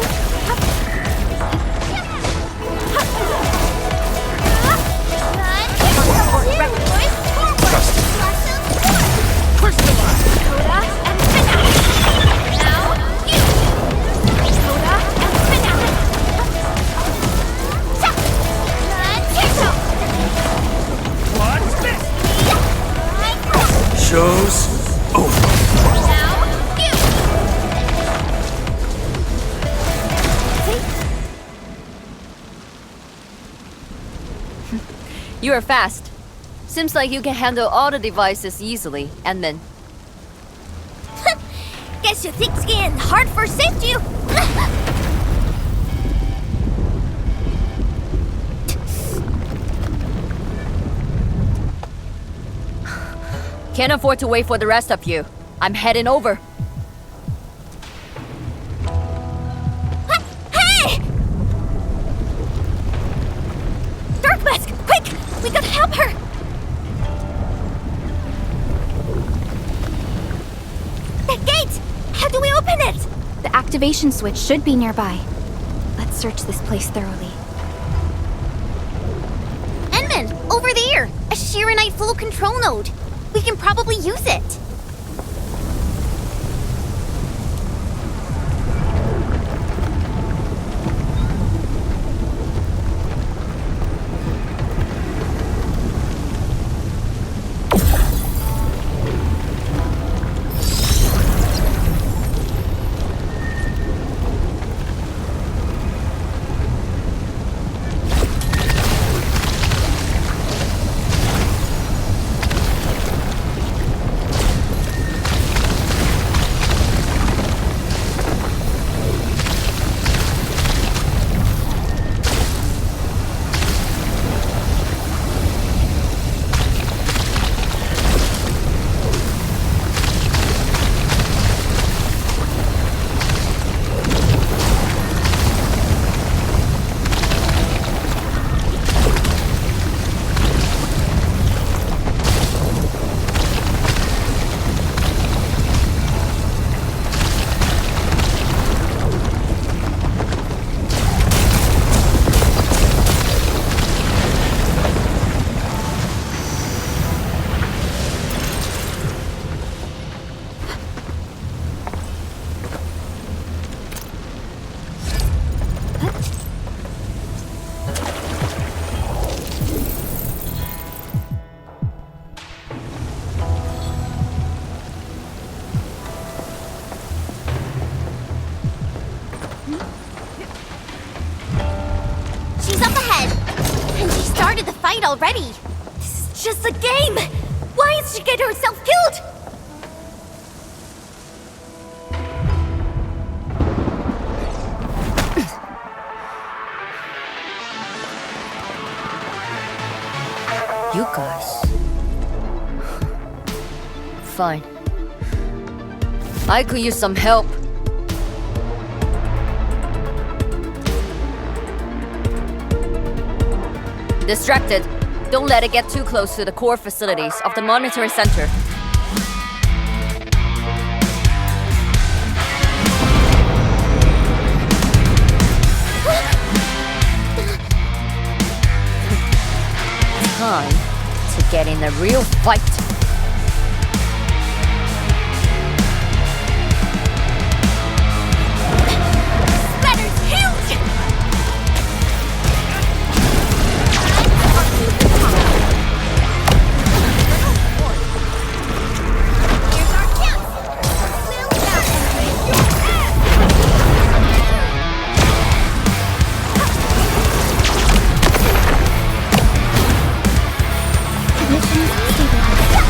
Crystallize! Soda and finale! Now you! Soda and finale! What's this? Show's over. Now you! You are fast. Seems like you can handle all the devices easily, Admin. Guess you think skiing hard for safety? Can't afford to wait for the rest of you. I'm heading over. Hey! Dark Mask, quick! We gotta help her! That gate! How do we open it? The activation switch should be nearby. Let's search this place thoroughly. Enman, over there! A Shirenite flow control node. We can probably use it. Already. This is just a game. Why is she getting herself killed? You guys. Fine. I could use some help. Distracted. Don't let it get too close to the core facilities of the monitoring center. Time to get in a real fight. Stabilized.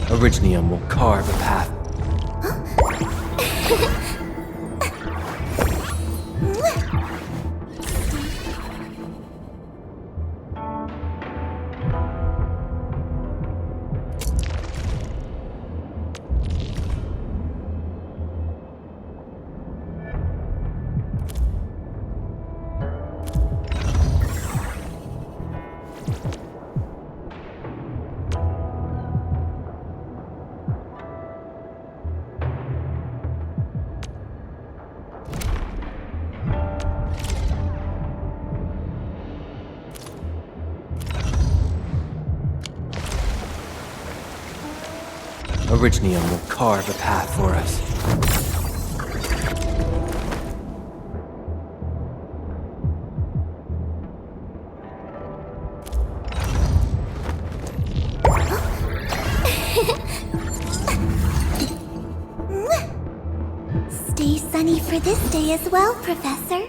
Originium will carve a path. Originium will carve a path for us. Stay sunny for this day as well, Professor.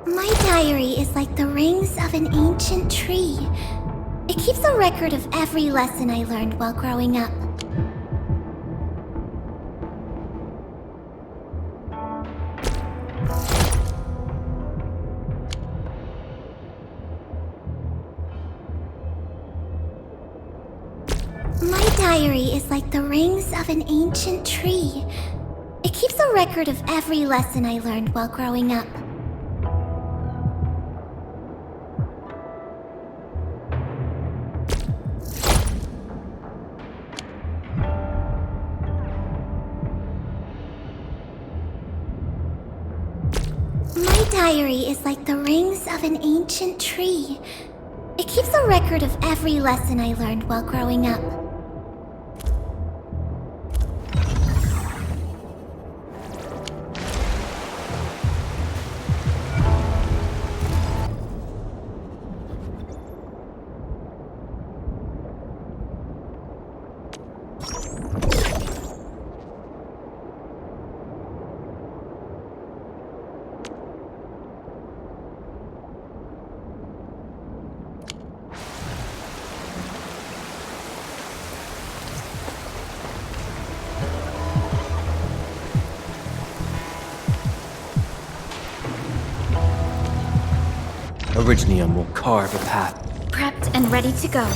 My diary is like the rings of an ancient tree. It keeps a record of every lesson I learned while growing up. My diary is like the rings of an ancient tree. It keeps a record of every lesson I learned while growing up. diary is like the rings of an ancient tree. It keeps a record of every lesson I learned while growing up. Originium will carve a path. Prepped and ready to go.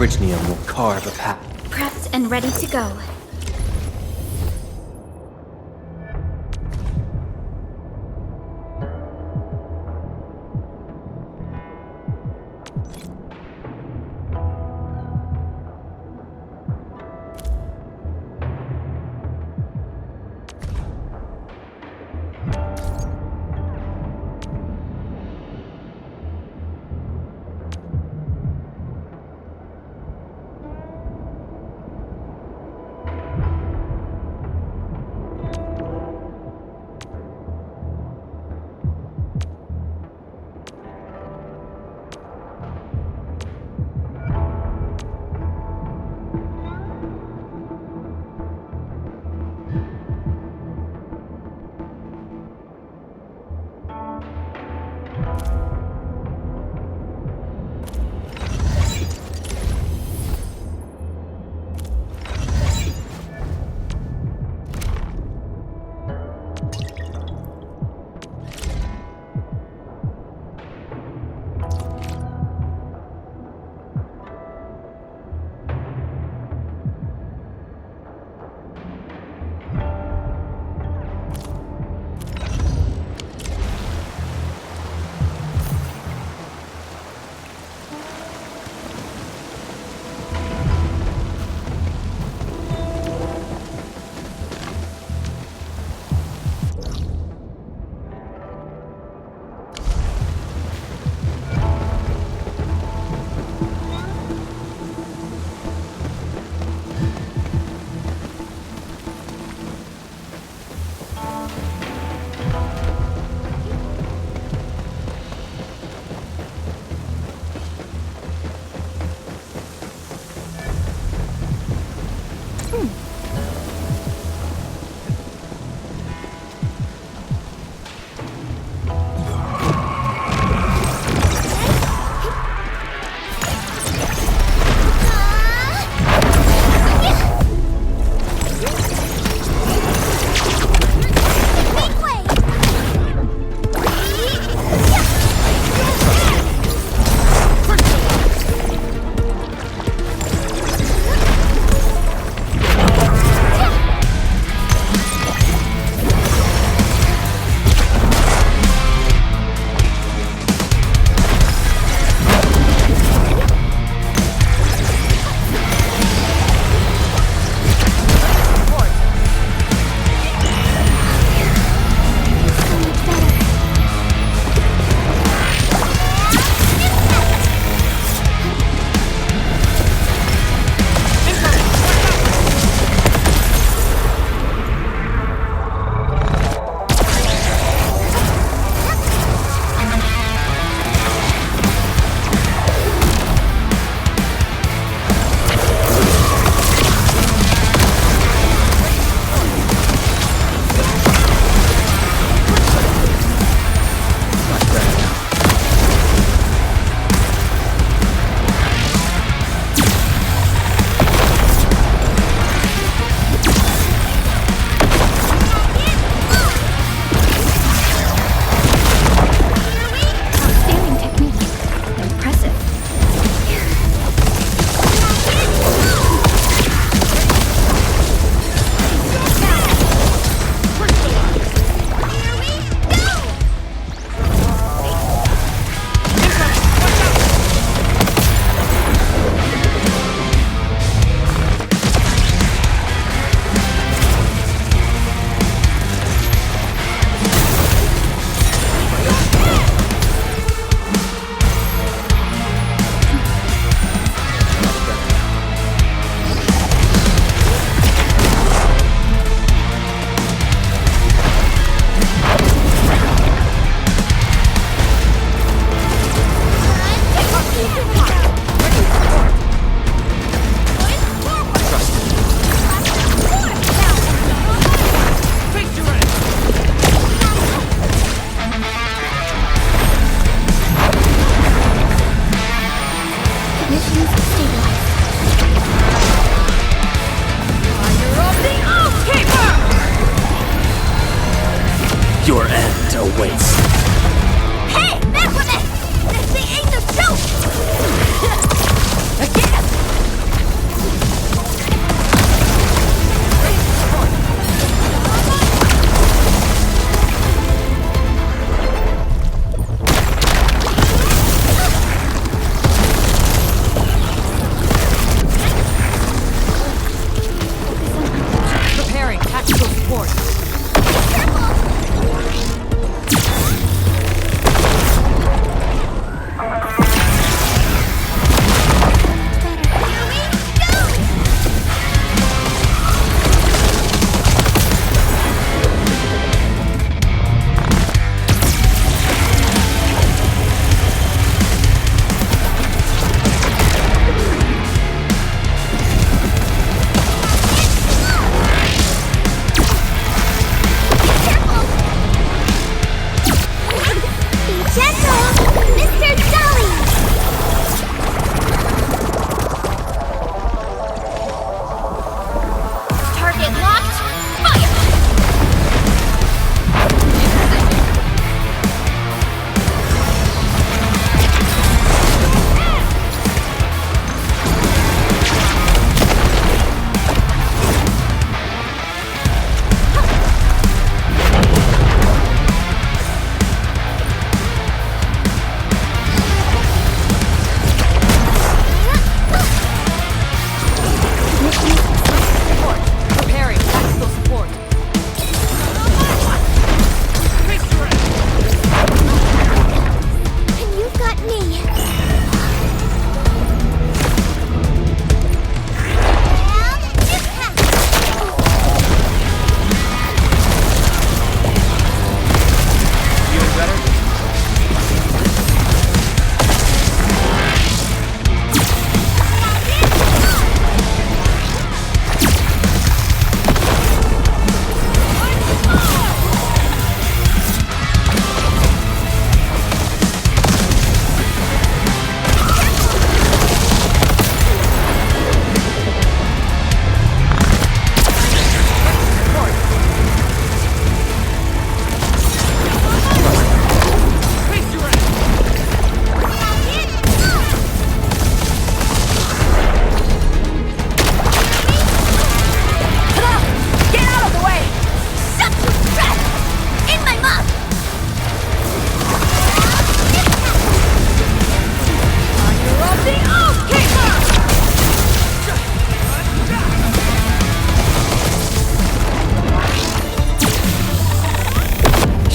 Originium will carve a path. Prepped and ready to go.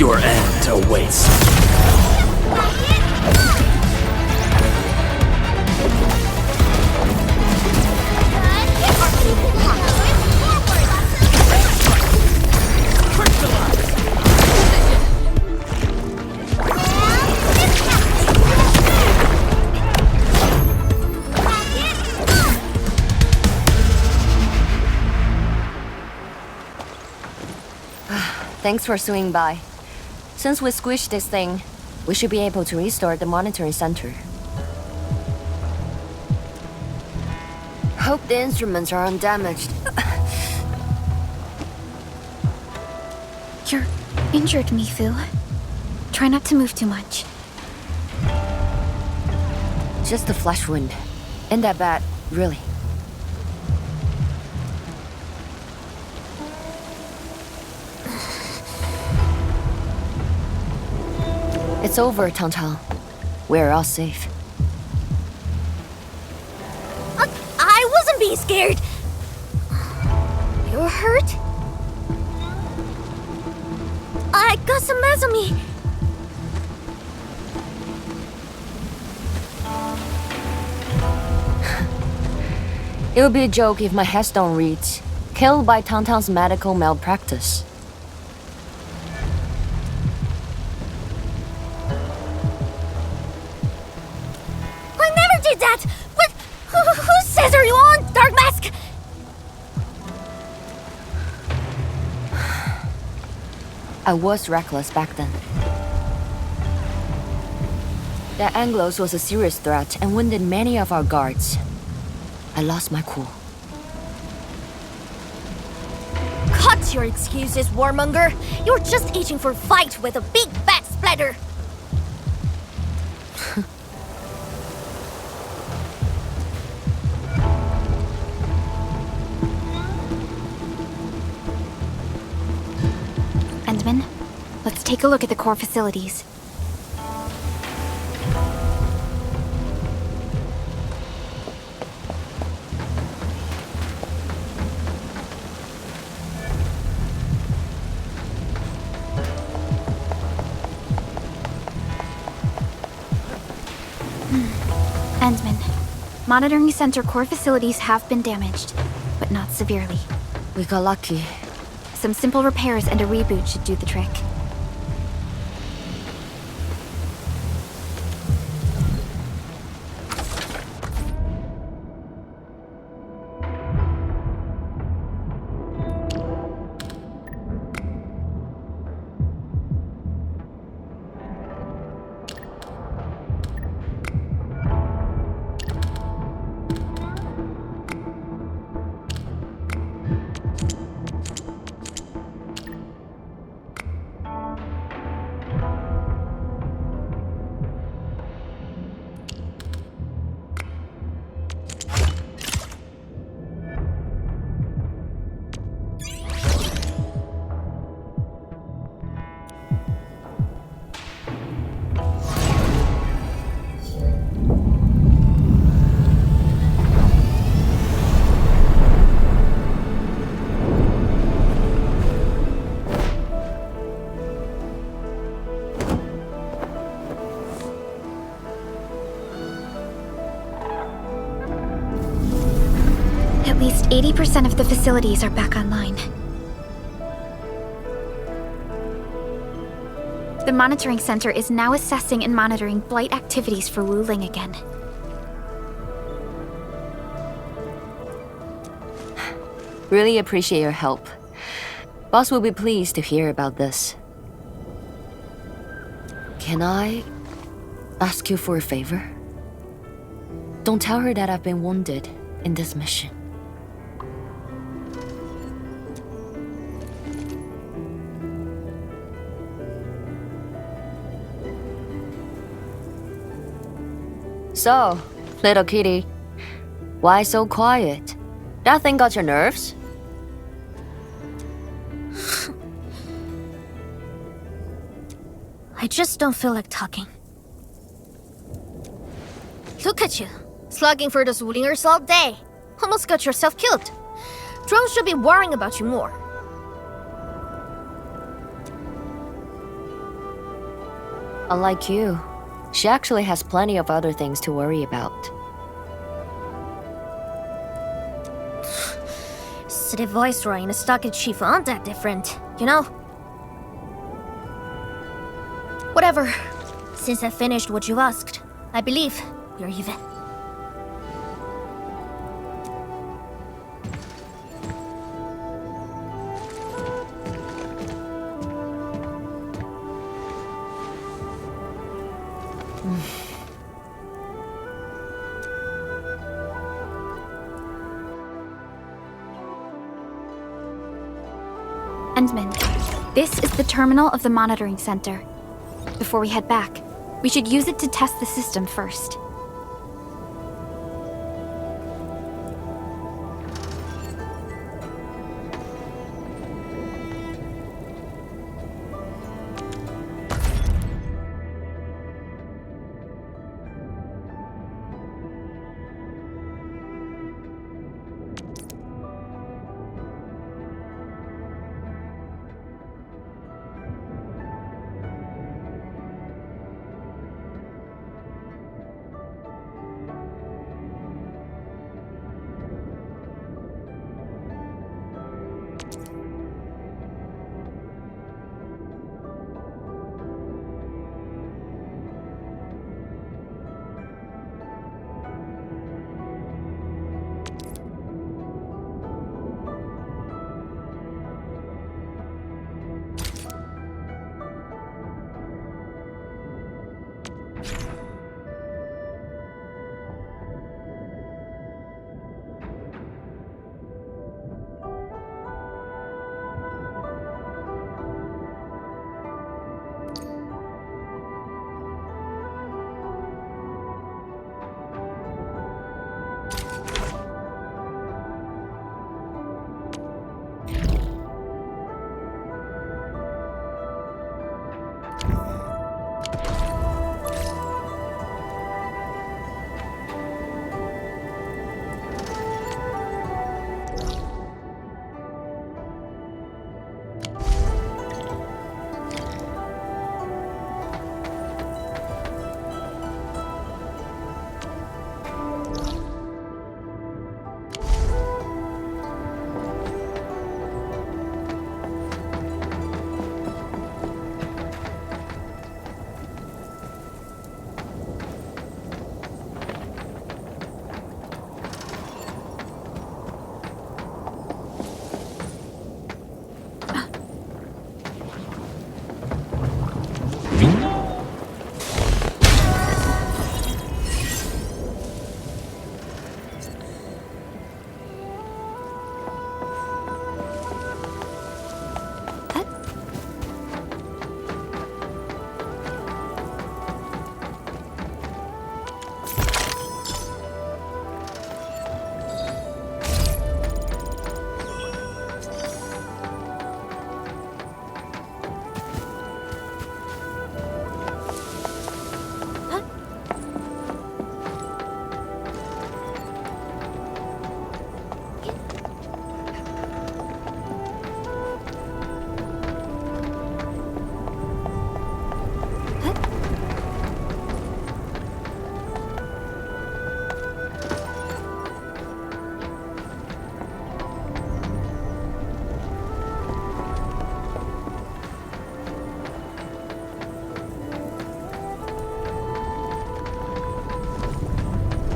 Your end awaits. Thanks for swinging by. Since we squished this thing, we should be able to restore the monitoring center. Hope the instruments are undamaged. You're injured, Mifu. Try not to move too much. Just a flesh wound. Ain't that bad, really. It's over, Tantal. We're all safe. I wasn't being scared. You're hurt? I got some meds on me. It would be a joke if my headstone reads, "Killed by Tantal's medical malpractice." That! What? Whose says are you on, Dark Mask? I was reckless back then. The Anglos was a serious threat and wounded many of our guards. I lost my cool. Cut your excuses, warmonger. You're just itching for a fight with a big fat splatter. Let's take a look at the core facilities. Endman, monitoring center core facilities have been damaged, but not severely. We got lucky. Some simple repairs and a reboot should do the trick. At least 80% of the facilities are back online. The monitoring center is now assessing and monitoring blight activities for Wu Ling again. Really appreciate your help. Boss will be pleased to hear about this. Can I ask you for a favor? Don't tell her that I've been wounded in this mission. So, little kitty, why so quiet? That thing got your nerves? I just don't feel like talking. Look at you, slugging for those Wulingers all day. Almost got yourself killed. Drones should be worrying about you more. Unlike you, she actually has plenty of other things to worry about. City Viceroy and a stock chief aren't that different, you know? Whatever. Since I finished what you asked, I believe you're even. Endman, this is the terminal of the monitoring center. Before we head back, we should use it to test the system first.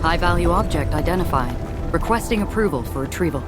High-value object identified. Requesting approval for retrieval.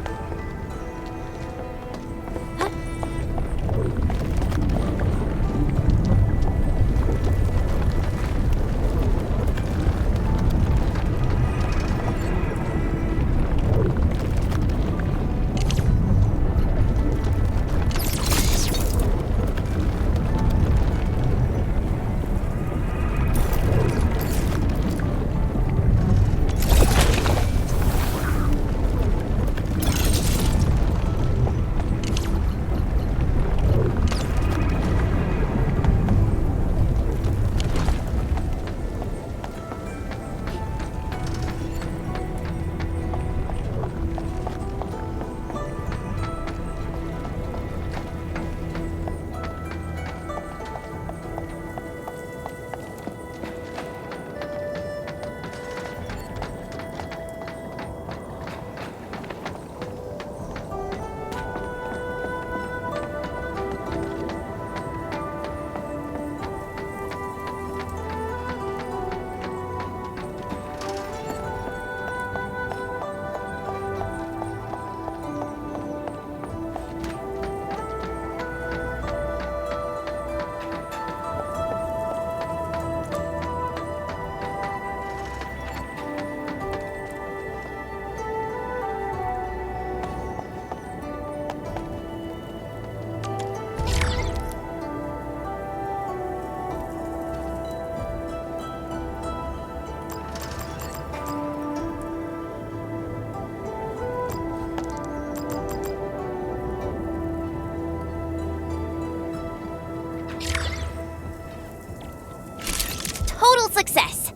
success.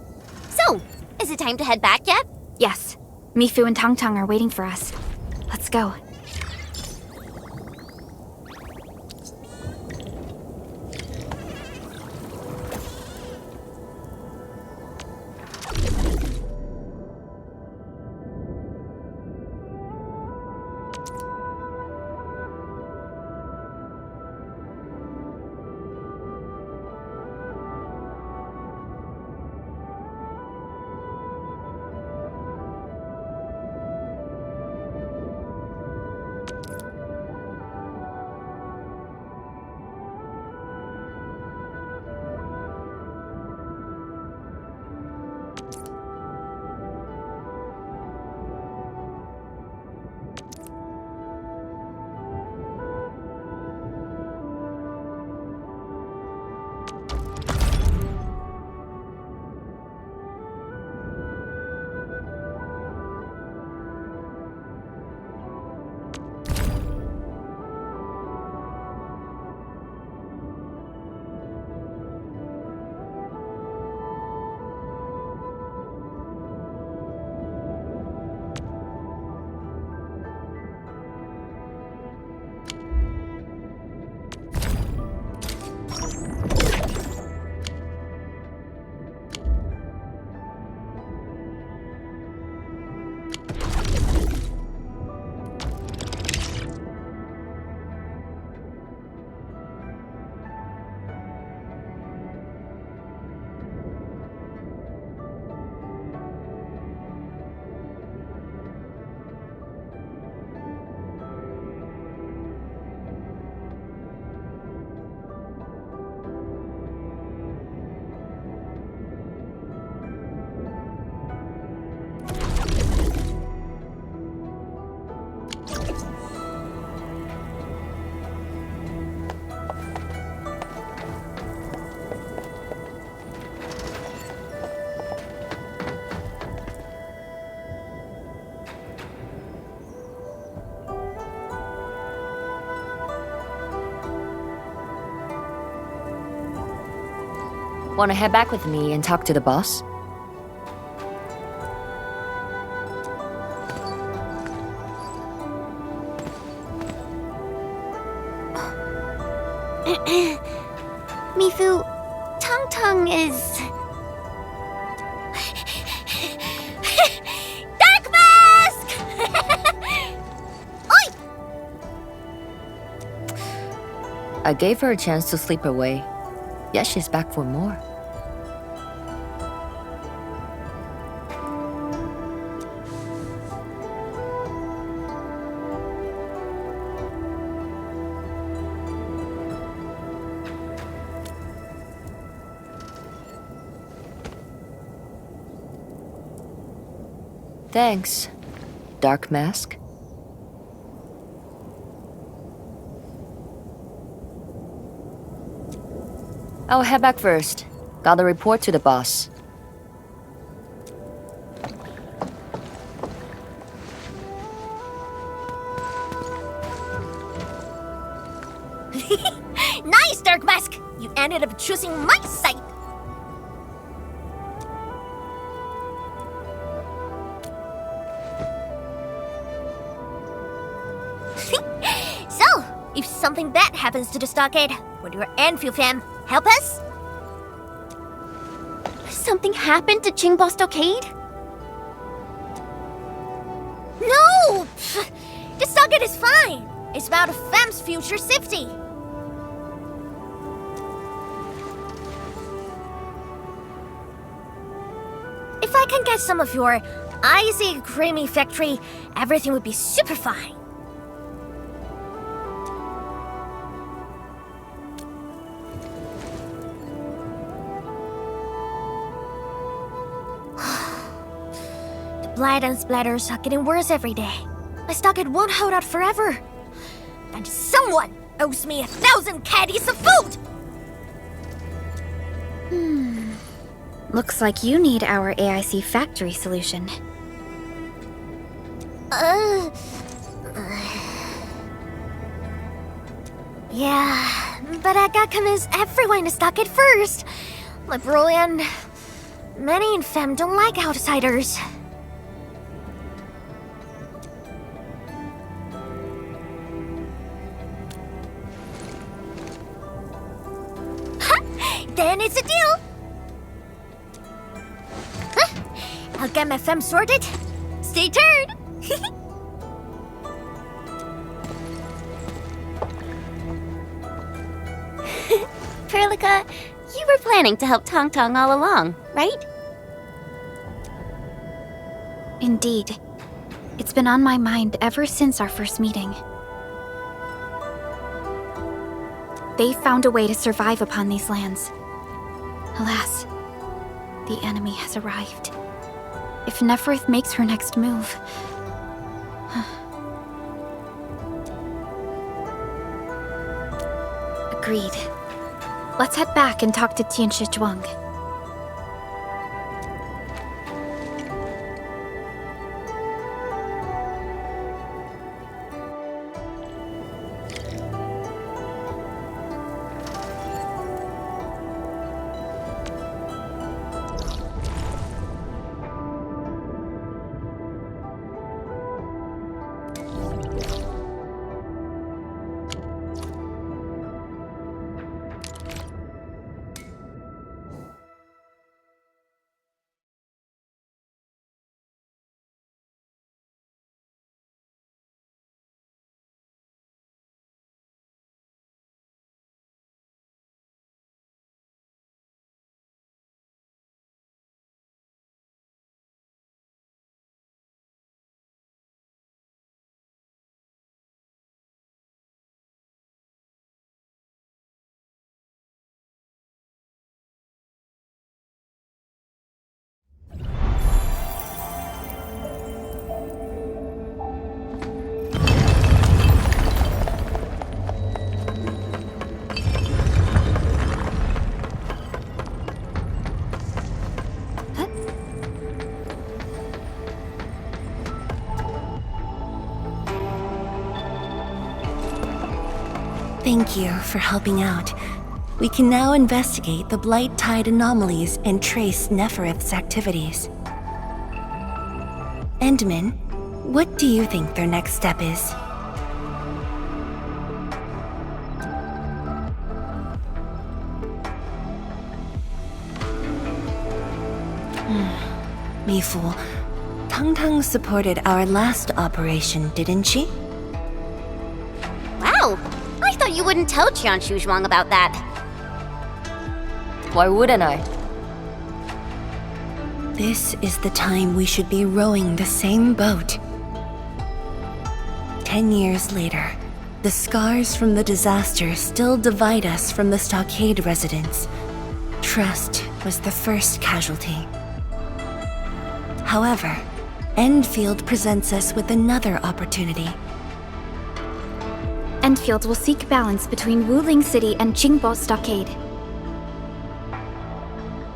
So, is it time to head back yet? Yes. Mifu and Tangtang are waiting for us. Let's go. Want to head back with me and talk to the boss? Mifu, Tangtang is... Dark Mask! Oi! I gave her a chance to sleep away. Yes, she's back for more. Thanks, Dark Mask. I'll head back first. Gotta report to the boss. Nice, Dark Mask! You ended up choosing my side. So, if something bad happens to the stockade, would your Endfield fam help us? Something happened to Qingbo Stockade? No! The stockade is fine. It's about a fam's future safety. If I can get some of your icy, creamy factory, everything would be super fine. Blight and splatters are getting worse every day. My stockade won't hold out forever. And someone owes me 1,000 caddies of food! Looks like you need our AIC factory solution. Yeah, but I gotta convince everyone to stock it first. My brilliant Many in Fem don't like outsiders. Then it's a deal! I'll get my Fem sorted. Stay tuned! Perlica, you were planning to help Tong Tong all along, right? Indeed. It's been on my mind ever since our first meeting. They found a way to survive upon these lands. Alas, the enemy has arrived. If Neferith makes her next move... Agreed. Let's head back and talk to Tianshi Zhuang. Thank you for helping out. We can now investigate the Blight Tide anomalies and trace Neferith's activities. Endman, what do you think their next step is? Me fool. Tang Tang supported our last operation, didn't she? Wow! I thought you wouldn't tell Tianshi Zhuang about that. Why wouldn't I? This is the time we should be rowing the same boat. 10 years later, the scars from the disaster still divide us from the stockade residents. Trust was the first casualty. However, Endfield presents us with another opportunity. Endfield will seek balance between Wuling City and Qingbo Stockade.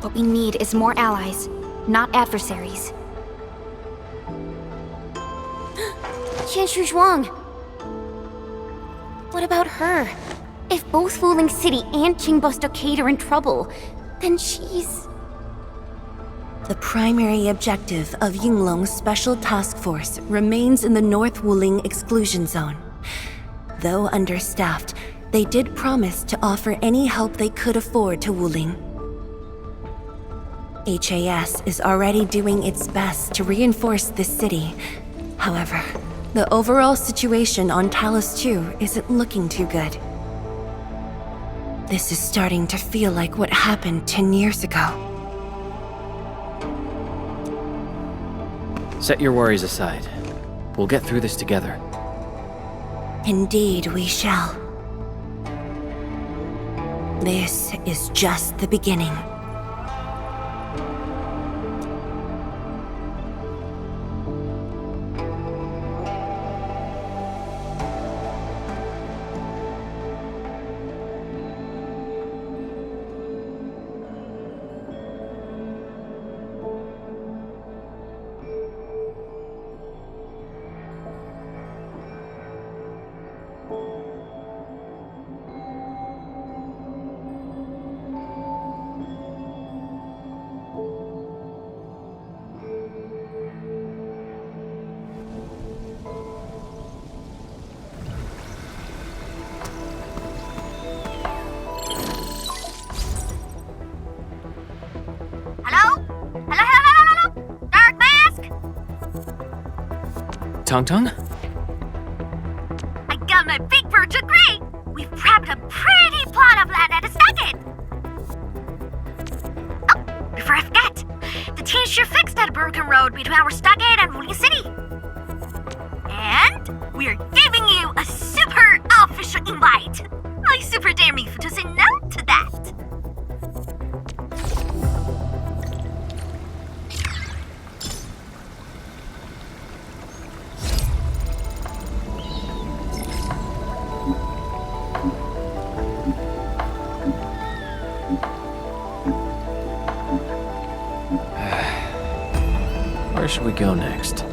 What we need is more allies, not adversaries. Tianshi Zhuang! What about her? If both Wuling City and Qingbo Stockade are in trouble, then she's... The primary objective of Yinglong's Special Task Force remains in the North Wuling Exclusion Zone. Though understaffed, they did promise to offer any help they could afford to Wuling. HAS is already doing its best to reinforce this city. However, the overall situation on Talos-II isn't looking too good. This is starting to feel like what happened 10 years ago. Set your worries aside. We'll get through this together. Indeed, we shall. This is just the beginning. Tung Tung? I got my big bird to agree! We've prepped a pretty plot of land at a second! Oh, before I forget, the team sure fixed that broken road between our stockade and ruling city. And we're giving you a super official invite. I super dare me to say no to that. Where should we go next?